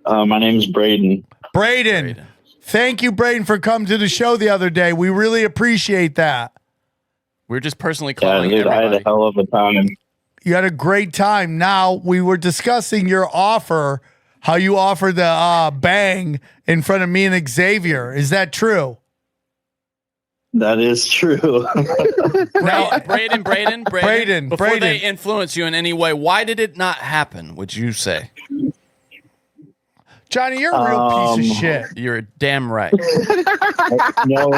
My name's Braden. Braden. Thank you, Braden, for coming to the show the other day. We really appreciate that. We're just personally calling everybody. I had a hell of a time. You had a great time. Now, we were discussing your offer, how you offered the bang in front of me and Xavier. Is that true? That is true. Braden. Before they influence you in any way, why did it not happen, would you say? Johnny, you're a real piece of shit. You're damn right. No,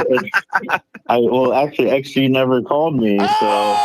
actually, never called me. So.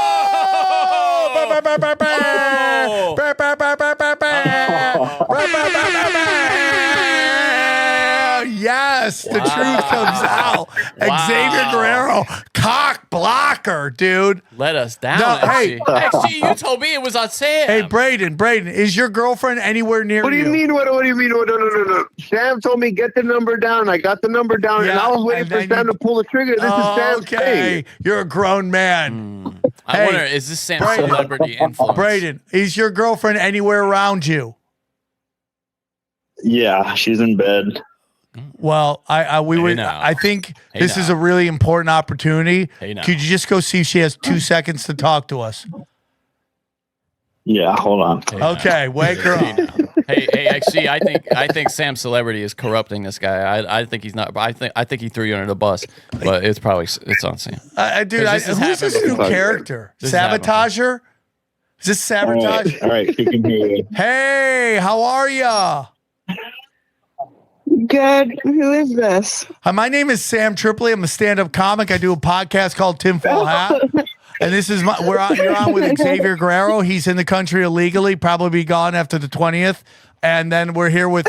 Yes, the truth comes out. Xavier Guerrero, cock blocker, dude. Let us down. No, XG. XG, you told me it was on Sam. Hey, Braden, is your girlfriend anywhere near you? What do you mean? What do you mean? No. Sam told me get the number down. I got the number down, and I was waiting for Sam to pull the trigger. This is Sam's thing. You're a grown man. I wonder, is this Sam's celebrity influence? Braden, is your girlfriend anywhere around you? Yeah, she's in bed. Well, I think this is a really important opportunity. Could you just go see if she has 2 seconds to talk to us? Yeah, hold on. Okay, wake her up. Hey, XG, I think Sam's celebrity is corrupting this guy. I think he's not. I think he threw you under the bus, but it's on Sam. Dude, who's this new character? Sabotager? Is this sabotage? All right, you can hear you. Hey, how are ya? Good. Who is this? My name is Sam Tripoli. I'm a stand-up comic. I do a podcast called Tinfoil Hat. And this is you're on with Xavier Guerrero. He's in the country illegally, probably be gone after the 20th. And then we're here with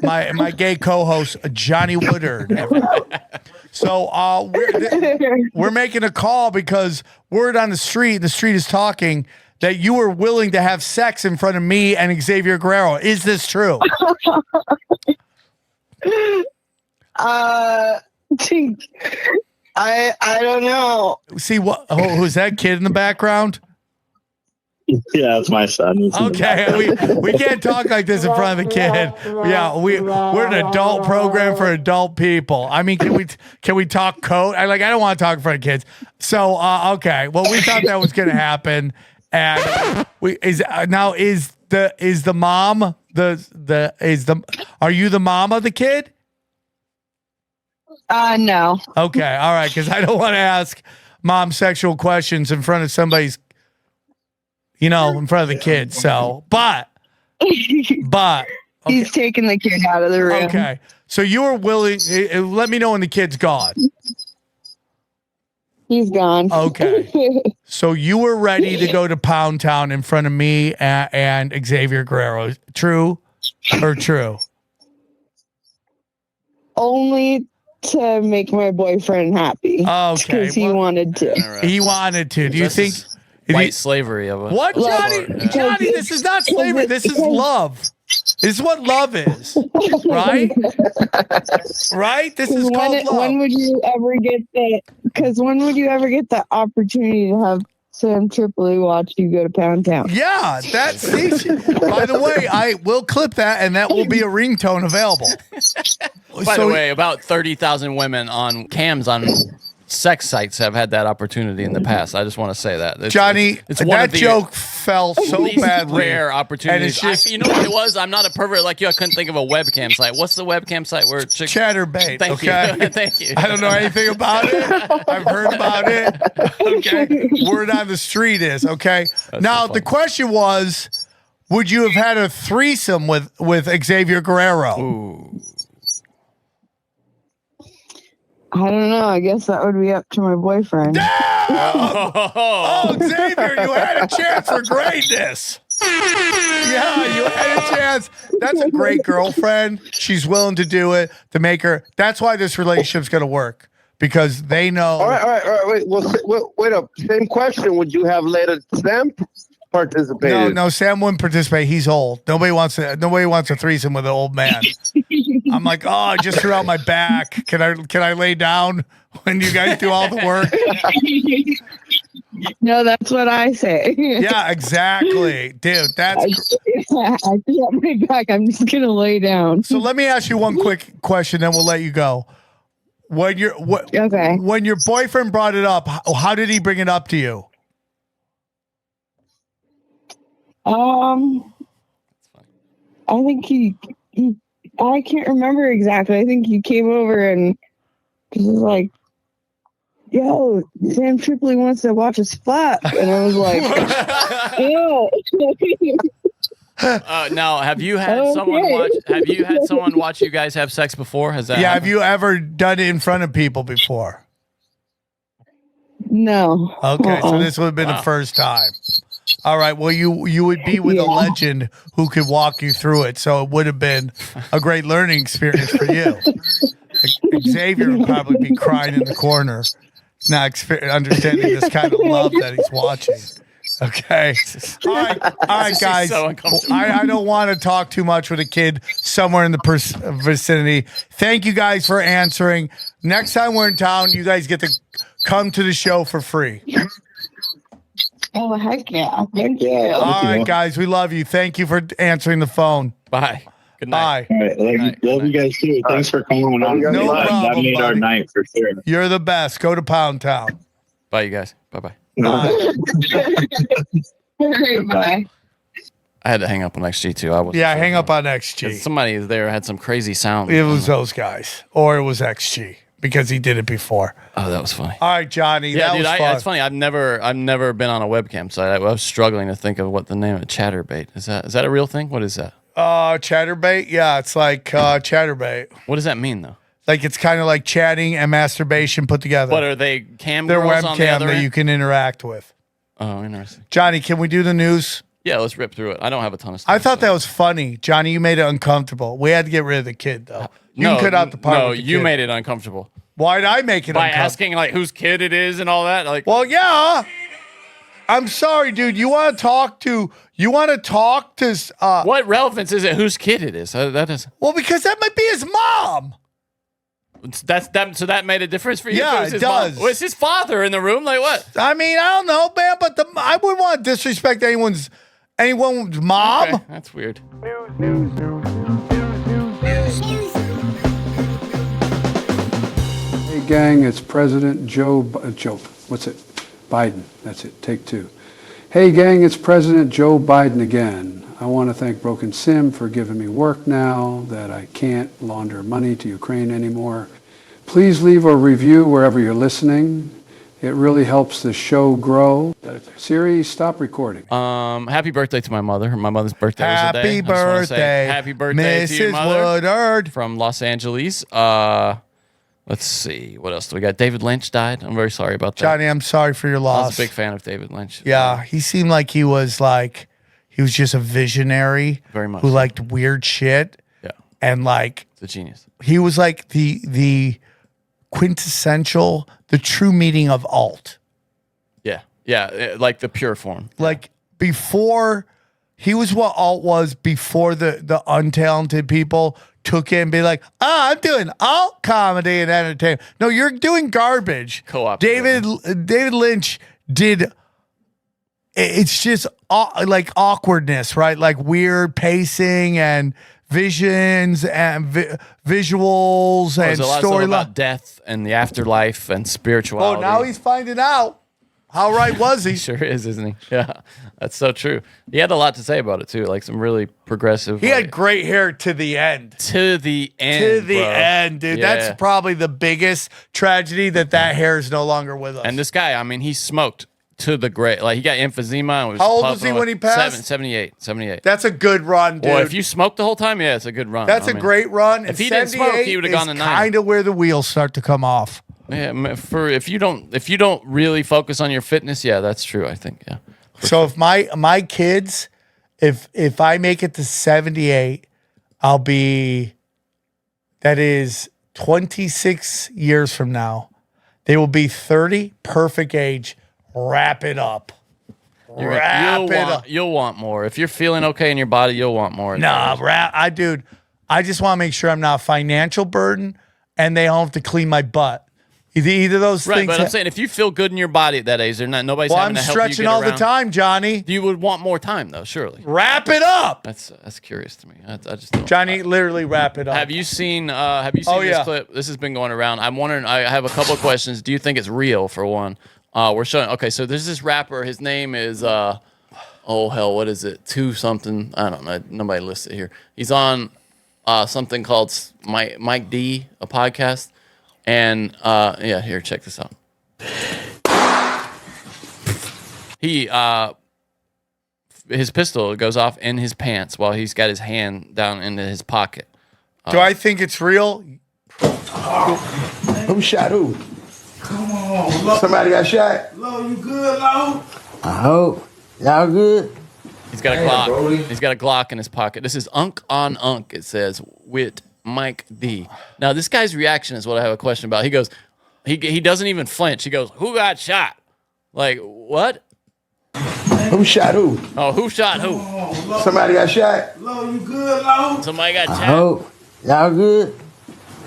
my gay co-host, Johnny Woodard. So we're making a call because word on the street is talking that you were willing to have sex in front of me and Xavier Guerrero. Is this true? I don't know. See what? Who's that kid in the background? Yeah, it's my son. Okay, we can't talk like this in front of the kid. Yeah, we're an adult program for adult people. I mean, can we talk code? I don't want to talk in front of kids. So okay, well, we thought that was going to happen, and is the mom are you the mom of the kid? No. Okay, all right, because I don't want to ask mom sexual questions in front of somebody's, in front of the kid. So, but okay. He's taking the kid out of the room. Okay, so you were willing. Let me know when the kid's gone. He's gone. Okay, so you were ready to go to Pound Town in front of me and Xavier Guerrero. True or true? Only to make my boyfriend happy. Okay, because he wanted to. Right. He wanted to. Do you think white slavery of it? What, Johnny? Johnny, this is not slavery. This is love. This is what love is, right? Right? This is called love. When would you ever get that? Because when would you ever get the opportunity to have Sam Tripoli watch you go to Pound Town? Yeah, that's. By the way, I will clip that, and that will be a ringtone available. By the way, about 30,000 women on cams on sex sites have had that opportunity in the past. I just want to say that. Johnny, that joke fell so badly. Rare opportunities. And it's just, you know what it was? I'm not a pervert like you. I couldn't think of a webcam site. What's the webcam site where chicks... Chatterbait. Thank okay? you. Thank you. I don't know anything about it. I've heard about it. Okay. Word on the street is, okay? That's now, so the question was, would you have had a threesome with Xavier Guerrero? Ooh. I don't know. I guess that would be up to my boyfriend. Oh, Xavier, you had a chance for greatness. Yeah, you had a chance. That's a great girlfriend. She's willing to do it to make her. That's why this relationship's going to work, because they know. All right. Wait up. Same question. Would you have let Sam participate? No, Sam wouldn't participate. He's old. Nobody wants a threesome with an old man. I'm like, I just threw out my back. Can I lay down when you guys do all the work? No, that's what I say. Yeah, exactly, dude. I threw out my back. I'm just gonna lay down. So let me ask you one quick question, then we'll let you go. When your boyfriend brought it up, how did he bring it up to you? I think he I can't remember exactly. I think he came over and he was like, yo, Sam Tripoli wants to watch us fuck. And I was like, ew. Now, have you had someone watch? Have you had someone watch you guys have sex before? Has that? Yeah. happened? Have you ever done it in front of people before? No. Okay, so this would have been the first time. All right. Well, you would be with a legend who could walk you through it, so it would have been a great learning experience for you. Xavier would probably be crying in the corner, not understanding this kind of love that he's watching. Okay. All right, guys. So uncomfortable. I don't want to talk too much with a kid somewhere in the vicinity. Thank you guys for answering. Next time we're in town, you guys get to come to the show for free. Oh, heck yeah. Thank you. All right, guys. We love you. Thank you for answering the phone. Bye. Good night. Bye. All right, love you guys too. Thanks for coming on. No problem, That made our buddy. night for sure. You're the best. Go to Pound Town. Bye, you guys. Bye. Bye. Bye. I had to hang up on XG too. Hang up on XG. Somebody there had some crazy sound. It was those guys, or it was XG because he did it before. Oh, that was funny. All right, Johnny. Yeah, that dude, was fun. it's funny. I've never been on a webcam site. I was struggling to think of what the name of Chatterbait is. That a real thing? What is that? Chatterbait. Yeah, it's like Chatterbait. What does that mean though? Like it's kind of like chatting and masturbation put together. What are they? Cam They're girls on the webcam other that end? you can interact with. Oh, interesting. Johnny, can we do the news? Yeah, let's rip through it. I don't have a ton of stuff. I thought that was funny. Johnny, you made it uncomfortable. We had to get rid of the kid, though. You no, can cut out the part. No, with the you kid. made it uncomfortable. Why did I make it By uncomfortable? asking like whose kid it is and all that. Like, well, yeah. I'm sorry, dude. You want to talk to? what relevance is it? Whose kid it is? That is. Well, because that might be his mom. That's that. So that made a difference for you. Yeah, was it his mom. does. Was his father in the room? Like what? I mean, I don't know, man, but I wouldn't want to disrespect anyone's mom. Okay, that's weird. Hey, gang, it's President Joe. What's it? Biden. That's it. Take two. Hey, gang, it's President Joe Biden again. I want to thank Broken Sim for giving me work now that I can't launder money to Ukraine anymore. Please leave a review wherever you're listening. It really helps the show grow. Siri, stop recording. Happy birthday to my mother. My mother's birthday was today. Happy birthday, happy birthday to your Mrs. mother. Woodard From Los Angeles. Let's see. What else do we got? David Lynch died. I'm very sorry about that. Johnny, I'm sorry for your I loss. was a big fan of David Lynch. Yeah, he seemed like he was just a visionary Very much who so. liked weird shit. Yeah. And It's a genius. he was like the quintessential, the true meaning of alt. Yeah, like the pure form. Like before, he was what alt was before the untalented people took it and be like, I'm doing alt comedy and entertainment. No, you're doing garbage. Co-op. David Lynch did. It's just like awkwardness, right? Like weird pacing and visions and visuals There's and a lot of stuff storyline. about death and the afterlife and spirituality. Oh, now he's finding out. How right was he? He sure is, isn't he? Yeah, that's so true. He had a lot to say about it too, like some really progressive. He had great hair to the end. To the end. To the bro. end, dude. Yeah. That's probably the biggest tragedy that hair is no longer with us. And this guy, I mean, he smoked to the great. Like he got emphysema. And was How old was puffing he away. when he passed? 78. That's a good run, dude. Well, if you smoked the whole time, yeah, it's a good run. That's I a mean, great run. If he didn't smoke, he would have gone to 90. Kind of where the wheels start to come off. Yeah, if you don't really focus on your fitness, yeah, that's true. I think, yeah. So if my kids, if I make it to 78, I'll be. That is 26 years from now. They will be 30, perfect age. Wrap it up. You'll want more. If you're feeling okay in your body, you'll want more. Nah, I just want to make sure I'm not a financial burden and they don't have to clean my butt. Either those Right, things. but I'm saying if you feel good in your body at that age, nobody's well, having I'm to help you stretching get all around. the time, Johnny. You would want more time, though, surely. Wrap it up. That's curious to me. I just don't. Johnny, literally wrap it up. Have you seen this yeah. clip? This has been going around. I'm wondering. I have a couple of questions. Do you think it's real? For one, we're showing. Okay, so there's this rapper. His name is oh hell, what is it? 2 something. I don't know. Nobody lists it here. He's on something called Mike D, a podcast. And yeah, here, check this out. He his pistol goes off in his pants while he's got his hand down into his pocket. Do I think it's real? Who shot who? Come on, Lo. Somebody got shot? Lo, you good, Lo? I hope. Y'all good? He's got a Damn, Glock. Brody. He's got a Glock in his pocket. This is Unk on Unk, it says, with Mike D. Now, this guy's reaction is what I have a question about. He goes, he doesn't even flinch. He goes, who got shot? Like, what? Who shot who? Oh, who shot who? Somebody got shot? Lo, you good, Lo? Somebody got I shot. hope. Y'all good?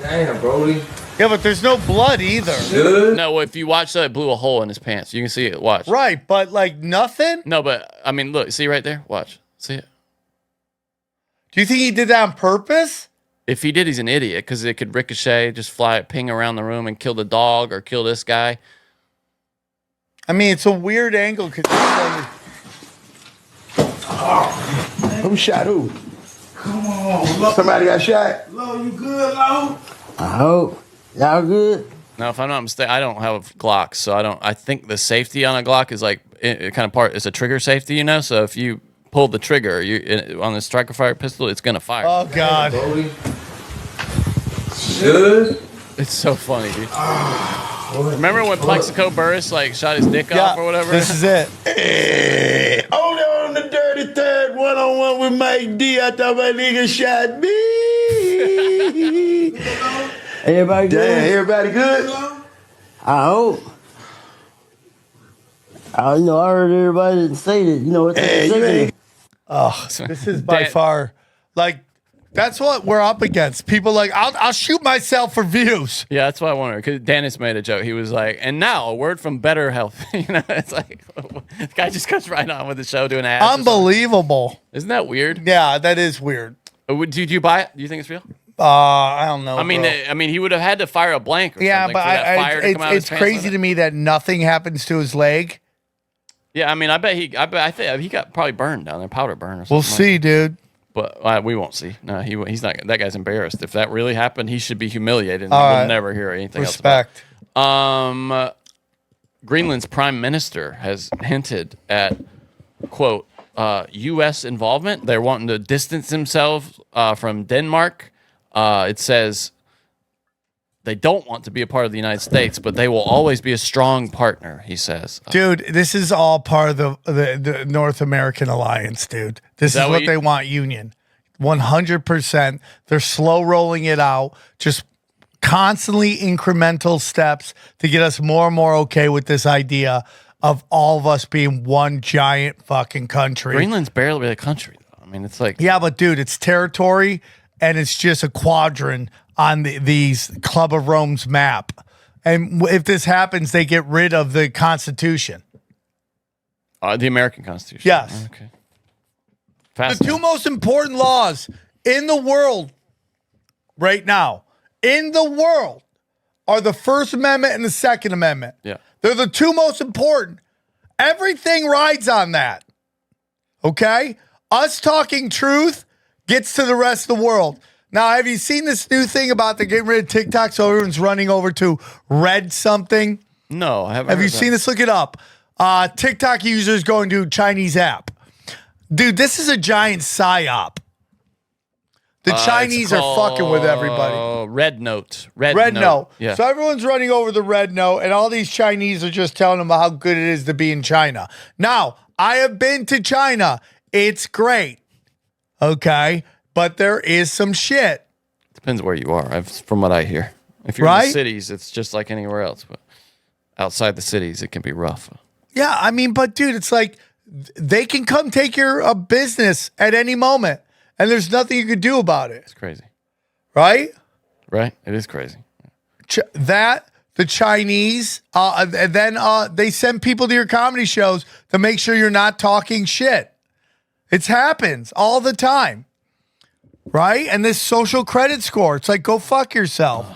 Damn, Brody. Yeah, but there's no blood either. Good? No, if you watch that, it blew a hole in his pants. You can see it. Watch. Right, but like nothing? No, but I mean, look, see right there? Watch. See it? Do you think he did that on purpose? If he did, he's an idiot because it could ricochet, just fly, ping around the room and kill the dog or kill this guy. I mean, it's a weird angle. Who shot who? Come on, Lo. Somebody got shot? Lo, you good, Lo? I hope. Y'all good? Now, if I'm not mistaken, I don't have Glocks, so I think the safety on a Glock is like it kind of part. It's a trigger safety, you know. So if you pull the trigger, on the striker fire pistol, it's gonna fire. Oh God! Good? It's so funny, dude. Remember when Plexico Burris like shot his dick off or whatever? This is it. Hey, only on the dirty third, one-on-one with Mike D. I thought my nigga shot me. Everybody good? Damn, everybody good? I hope. I know. I heard everybody say that. You know what they say? Oh, this is by far like that's what we're up against. People like I'll shoot myself for views. Yeah, that's what I wonder. Because Dennis made a joke. He was like, "And now a word from Better Health." You know, it's like the guy just goes right on with the show doing ads. Unbelievable. Isn't that weird? Yeah, that is weird. Did you buy it? Do you think it's real? I don't know. I mean, he would have had to fire a blank. Or something but for that fire to come out of his it's pants crazy like to me that nothing happens to his leg. Yeah, I mean, I think he got probably burned down there, powder burn or something. We'll see, dude. But we won't see. No, he's not. That guy's embarrassed. If that really happened, he should be humiliated. And we'll never hear anything Respect. else about it. Greenland's prime minister has hinted at, quote, U.S. involvement. They're wanting to distance themselves from Denmark. It says they don't want to be a part of the United States, but they will always be a strong partner, he says. Dude, this is all part of the North American alliance, dude. This is what they want, union. 100%. They're slow rolling it out, just constantly incremental steps to get us more and more okay with this idea of all of us being one giant fucking country. Greenland's barely a country, though. I mean, it's like... Yeah, but dude, it's territory, and it's just a quadrant on these Club of Rome's map. And if this happens, they get rid of the Constitution. The American Constitution. Yes. Okay. The two most important laws in the world right now, in the world, are the First Amendment and the Second Amendment. Yeah. They're the two most important. Everything rides on that. Okay? Us talking truth gets to the rest of the world. Now, have you seen this new thing about the getting rid of TikTok so everyone's running over to Red something? No, I haven't. Have you seen this? Look it up. TikTok users going to Chinese app. Dude, this is a giant psyop. The Chinese are fucking with everybody. Red Note. Red Note. Yeah. So everyone's running over the Red Note, and all these Chinese are just telling them how good it is to be in China. Now, I have been to China. It's great. Okay? But there is some shit. Depends where you are, from what I hear. If you're in the cities, it's just like anywhere else. But outside the cities, it can be rough. Yeah, I mean, but dude, it's like they can come take your business at any moment, and there's nothing you can do about it. It's crazy. Right? Right? It is crazy. The Chinese, and then they send people to your comedy shows to make sure you're not talking shit. It happens all the time. Right? And this social credit score, it's like, go fuck yourself.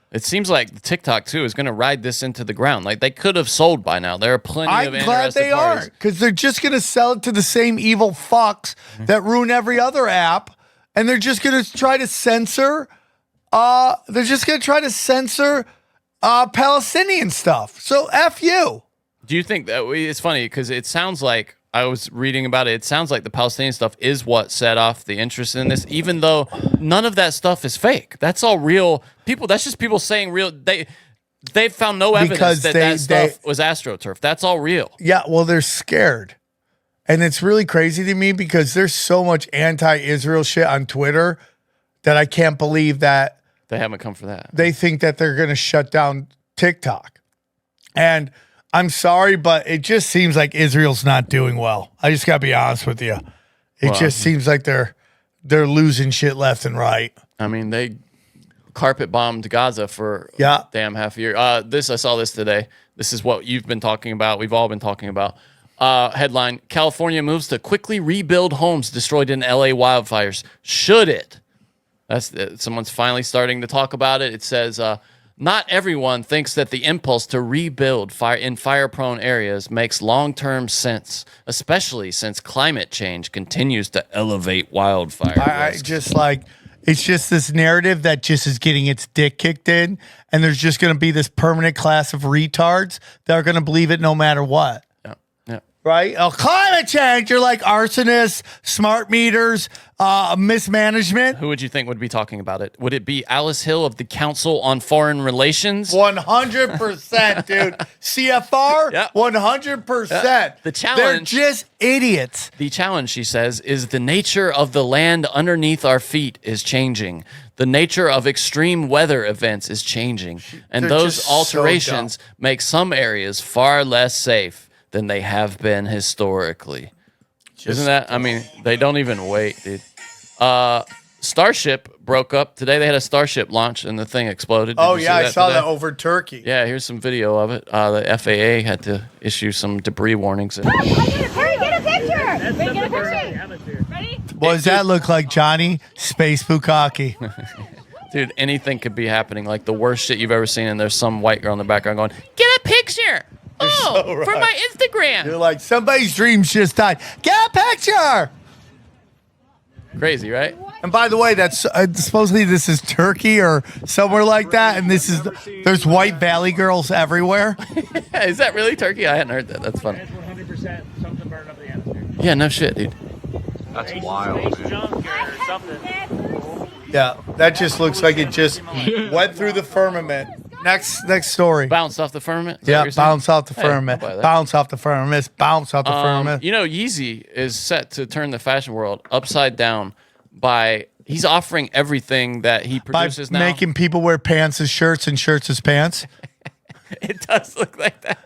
It seems like TikTok too is going to ride this into the ground. Like they could have sold by now. There are plenty of interested I'm glad they parties. are, because they're just going to sell it to the same evil fucks that ruin every other app, and they're just going to try to censor. They're just going to try to censor Palestinian stuff. So F you. Do you think that it's funny because it sounds like I was reading about it. It sounds like the Palestinian stuff is what set off the interest in this, even though none of that stuff is fake. That's all real people. That's just people saying real. They found no evidence that stuff was AstroTurf. That's all real. Yeah, well, they're scared. And it's really crazy to me because there's so much anti-Israel shit on Twitter that I can't believe that they haven't come for that. They think that they're going to shut down TikTok. And I'm sorry, but it just seems like Israel's not doing well. I just got to be honest with you. It just seems like they're losing shit left and right. I mean, they carpet bombed Gaza for damn half a year. I saw this today. This is what you've been talking about. We've all been talking about. Headline: California moves to quickly rebuild homes destroyed in LA wildfires. Should it? Someone's finally starting to talk about it. It says, not everyone thinks that the impulse to rebuild in fire-prone areas makes long-term sense, especially since climate change continues to elevate wildfire risk. It's just this narrative that just is getting its dick kicked in, and there's just going to be this permanent class of retards that are going to believe it no matter what. Right? Climate change. You're like arsonists, smart meters, mismanagement. Who would you think would be talking about it? Would it be Alice Hill of the Council on Foreign Relations? 100%, dude. CFR? 100%. The challenge. They're just idiots. The challenge, she says, is the nature of the land underneath our feet is changing. The nature of extreme weather events is changing. And those alterations make some areas far less safe than they have been historically. Isn't that? I mean, they don't even wait, dude. Starship broke up today. They had a Starship launch and the thing exploded. I saw that over Turkey. Yeah, here's some video of it. The FAA had to issue some debris warnings. Harry, get a picture! Wait, get a picture! Ready? What does that look like, Johnny? Space Bukkake. Dude, anything could be happening. Like the worst shit you've ever seen, and there's some white girl in the background going, "Get a picture!" For my Instagram. You're like, somebody's dreams just died. Get a picture. Crazy, right? And by the way, that's supposedly this is Turkey or somewhere like that, and there's white valley girls everywhere. Is that really Turkey? I hadn't heard that. That's funny. 100% something burned up the atmosphere. Yeah, no shit, dude. That's wild, dude. Yeah, that just looks like it just went through the firmament. Next story. Bounced off the firmament? Yeah, bounce off the firmament. Bounce off the firmament. Bounce off the firmament. You know, Yeezy is set to turn the fashion world upside down he's offering everything that he produces now. Making people wear pants as shirts and shirts as pants. It does look like that.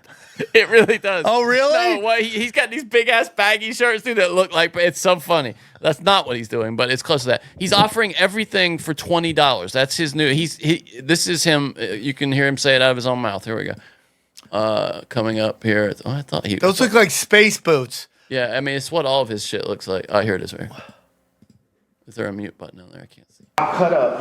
It really does. Oh, really? No, he's got these big ass baggy shirts, dude, that look like, it's so funny. That's not what he's doing, but it's close to that. He's offering everything for $20. That's his new. This is him. You can hear him say it out of his own mouth. Here we go. Coming up here. I thought those look like space boots. Yeah, I mean, it's what all of his shit looks like. Oh, here it is. Right. Is there a mute button on there? I can't see. I cut up,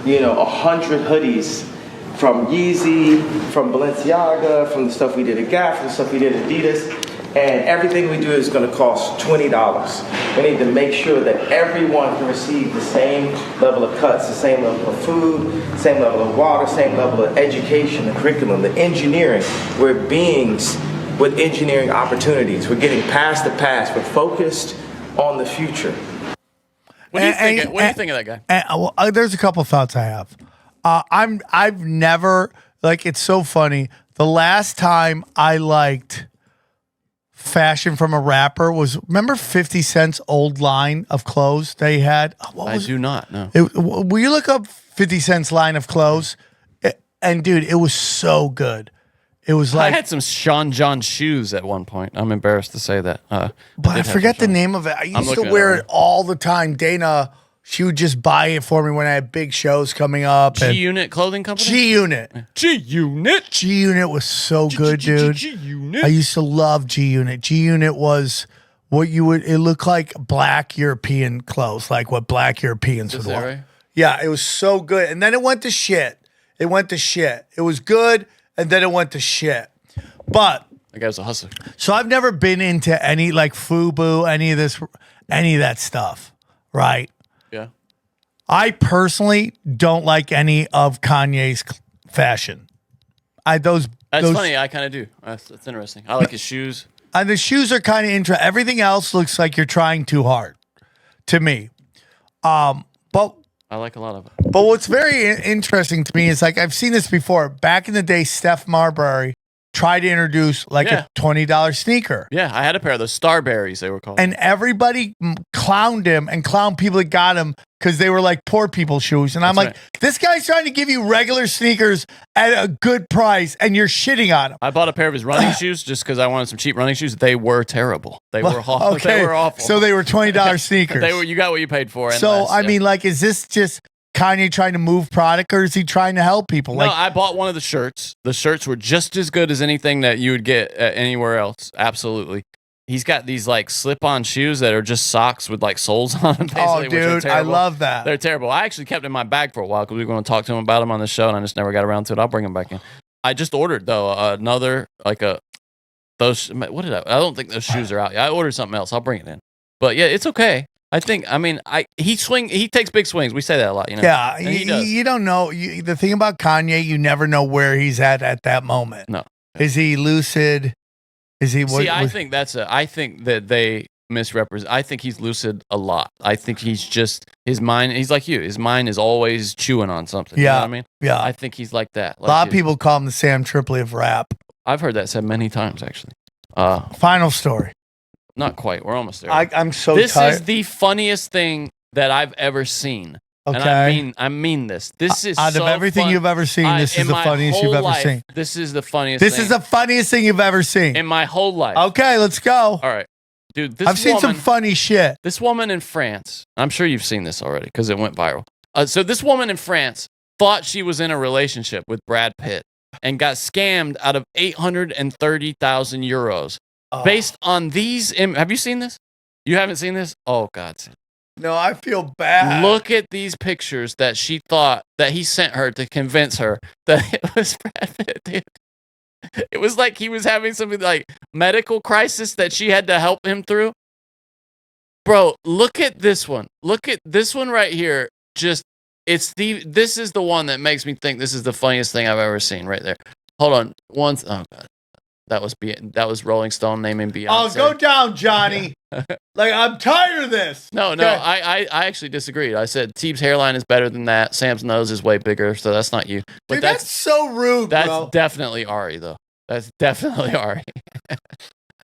100 hoodies. From Yeezy, from Balenciaga, from the stuff we did at Gap, from the stuff we did at Adidas, and everything we do is going to cost $20. We need to make sure that everyone can receive the same level of cuts, the same level of food, same level of water, same level of education, the curriculum, the engineering. We're beings with engineering opportunities. We're getting past the past. We're focused on the future. What do you think of that guy? There's a couple thoughts I have. I've never, it's so funny. The last time I liked fashion from a rapper was, remember 50 Cent's old line of clothes they had? I do not, no. Will you look up 50 Cent's line of clothes? And dude, it was so good. It was like, I had some Sean John shoes at one point. I'm embarrassed to say that. But I forget the name of it. I used to wear it all the time. Dana, she would just buy it for me when I had big shows coming up. G-Unit Clothing Company? G-Unit. G-Unit? G-Unit was so good, dude. G-Unit? I used to love G-Unit. G-Unit was it looked like black European clothes, like what black Europeans would wear. Right? Yeah, it was so good. And then it went to shit. It was good, and then it went to shit. But that guy was a hustler. So I've never been into any like FUBU, any of that stuff, right? Yeah. I personally don't like any of Kanye's fashion. That's funny. I kind of do. That's interesting. I like his shoes. And the shoes are kind of interesting. Everything else looks like you're trying too hard to me. But I like a lot of it. But what's very interesting to me is like I've seen this before. Back in the day, Steph Marbury tried to introduce like a $20 sneaker. Yeah, I had a pair of those Starberries, they were called. And everybody clowned him and clowned people that got him because they were like poor people shoes. And I'm like, this guy's trying to give you regular sneakers at a good price and you're shitting on him. I bought a pair of his running shoes just because I wanted some cheap running shoes. They were terrible. They were awful. Okay. They were awful. So they were $20 sneakers. You got what you paid for. And so, less, I mean, like, is this just Kanye trying to move product or is he trying to help people? No, I bought one of the shirts. The shirts were just as good as anything that you would get anywhere else. Absolutely. He's got these like slip-on shoes that are just socks with like soles on them. Oh, dude, I love that. They're terrible. I actually kept them in my bag for a while because we were going to talk to him about them on the show, and I just never got around to it. I'll bring them back in. I just ordered though another those. What did I don't think those shoes are out yet. I ordered something else. I'll bring it in. But yeah, it's okay. I think. I mean, he takes big swings. We say that a lot. You know. Yeah, he does. You don't know. The thing about Kanye, you never know where he's at that moment. No. Is he lucid? Is he? I think that they misrepresent. I think he's lucid a lot. I think he's just his mind. He's like you. His mind is always chewing on something. Yeah, you know what I mean. Yeah. I think he's like that. A lot of people call him the Sam Tripoli of rap. I've heard that said many times actually. Final story. Not quite. We're almost there. I'm so This tired. is the funniest thing that I've ever seen. Okay. And I mean this. This is out of everything you've ever seen. This is the funniest you've ever seen. This is the funniest. This is the funniest thing you've ever seen in my whole life. Okay, let's go. All right, dude. I've seen some funny shit. This woman in France. I'm sure you've seen this already because it went viral. So this woman in France thought she was in a relationship with Brad Pitt and got scammed out of 830,000 euros based on these. Have you seen this? You haven't seen this? Oh God. No, I feel bad. Look at these pictures that she thought that he sent her to convince her that it was Brad Pitt, dude. It was like he was having something like medical crisis that she had to help him through. Bro, look at this one. Look at this one right here. This is the one that makes me think this is the funniest thing I've ever seen right there. Hold on. Oh God. That was Rolling Stone naming Beyonce. Oh, go down, Johnny. Like, I'm tired of this. No, Okay. I actually disagreed. I said Teeb's hairline is better than that. Sam's nose is way bigger, so that's not you. But Dude, that's so rude, That's bro. definitely Ari, though. That's definitely Ari.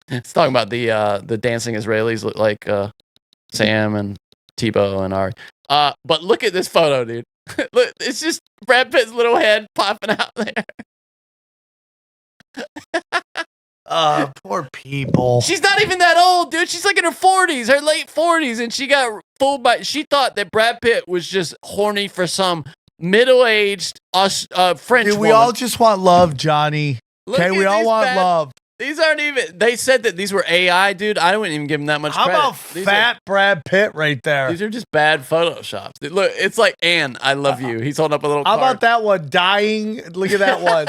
It's talking about the dancing Israelis look like Sam and Tebow and Ari. But look at this photo, dude. Look, it's just Brad Pitt's little head popping out there. Poor people. She's not even that old, dude. She's like in her 40s, her late 40s, and she got fooled by. She thought that Brad Pitt was just horny for some middle-aged French Dude, we woman. all just want love, Johnny. Okay, Look we at all these want love. These aren't even. They said that these were AI, dude. I wouldn't even give them that much How credit. about fat Brad Pitt right there? These are just bad photoshops. Dude, look, it's like Anne, I love you. He's holding up a little How card. about that one? Dying. Look at that one.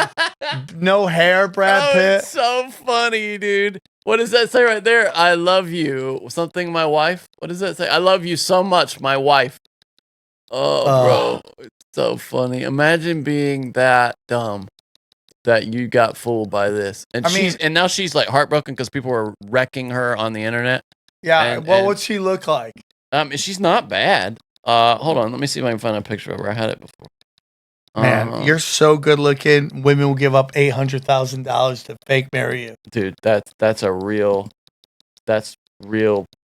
No hair, Brad Pitt. It's so funny, dude. What does that say right there? I love you. Something, my wife. What does that say? I love you so much, my wife. Oh, bro. It's so funny. Imagine being that dumb that you got fooled by this. And now she's like heartbroken because people were wrecking her on the internet. Yeah, what'd she look like? She's not bad. Hold on, let me see if I can find a picture of her. I had it before. Man, you're so good looking. Women will give up $800,000 to fake marry you. Dude, that's real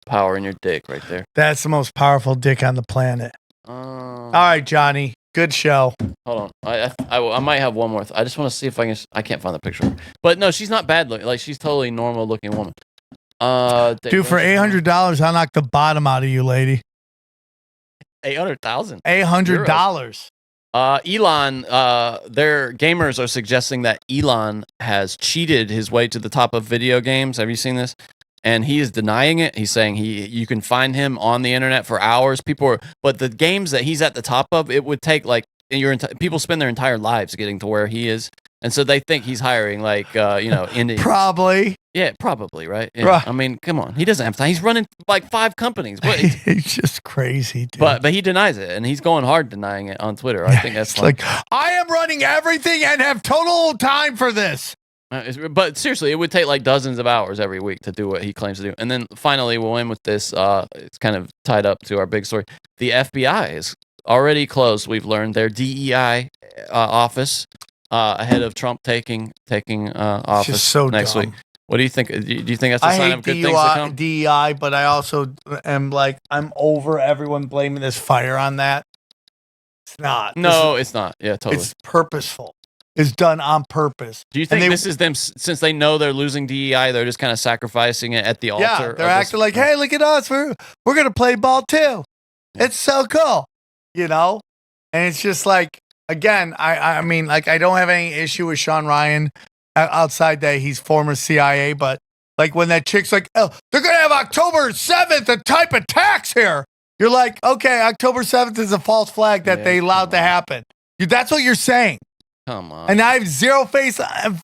power in your dick right there. That's the most powerful dick on the planet. All right, Johnny. Good show. Hold on. I might have one more. I just want to see if I can. I can't find the picture. But no, she's not bad looking. Like, she's totally normal looking woman. Dude, for $800, I'll knock the bottom out of you, lady. 800,000. $800. Elon, their gamers are suggesting that Elon has cheated his way to the top of video games. Have you seen this? and he is denying it. He's saying you can find him on the internet for hours. But the games that he's at the top of, it would take like people spend their entire lives getting to where he is, and so they think he's hiring like Indians. Probably. Yeah, probably, right? Yeah. Right. I mean, come on. He doesn't have time. He's running like 5 companies. What? He's just crazy, dude. But he denies it, and he's going hard denying it on Twitter. I think that's like, I am running everything and have total time for this. But seriously, it would take like dozens of hours every week to do what he claims to do. And then finally, we'll end with this. It's kind of tied up to our big story. The FBI is already closed. We've learned their DEI office ahead of Trump taking office next week. What do you think? Do you think that's a sign of good things to come? DEI, but I also am like, I'm over everyone blaming this fire on that. It's not. No, it's not. Yeah, totally. It's purposeful. It's done on purpose. Do you think this is them, since they know they're losing DEI, they're just kind of sacrificing it at the altar? Yeah, they're acting like, hey, look at us. We're going to play ball too. It's so cool. And it's just like, again, I mean, like, I don't have any issue with Sean Ryan outside that he's former CIA, but like when that chick's like, oh, they're going to have October 7th, a type of tax here. You're like, okay, October 7th is a false flag that they allowed to happen. That's what you're saying. Come on. And I have zero faith on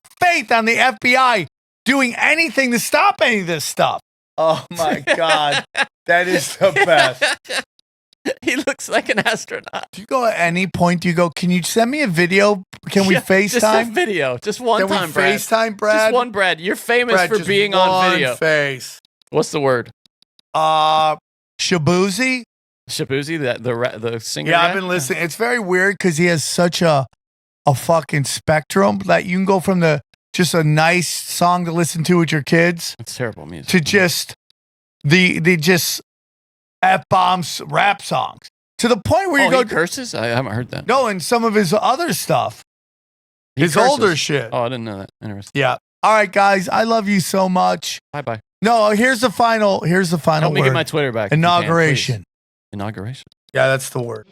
the FBI doing anything to stop any of this stuff. Oh my God. That is the best. He looks like an astronaut. Do you go at any point? Do you go, can you send me a video? Can we FaceTime? Just a video. Just one time, Brad. FaceTime, Brad? Just one, Brad. You're famous Brad, for being on video. Face. What's the word? Shabuzi? Shabuzi, the singer? Yeah, guy? I've been listening. It's very weird because he has such a fucking spectrum that you can go from just a nice song to listen to with your kids. It's terrible music. To just the just F-bombs rap songs. To the point where you go... he curses? I haven't heard that. No, and some of his other stuff. His older shit. Oh, I didn't know that. Interesting. Yeah. All right, guys. I love you so much. Bye-bye. No, here's the final Help me word. get my Twitter back. Inauguration. Inauguration. Yeah, that's the word.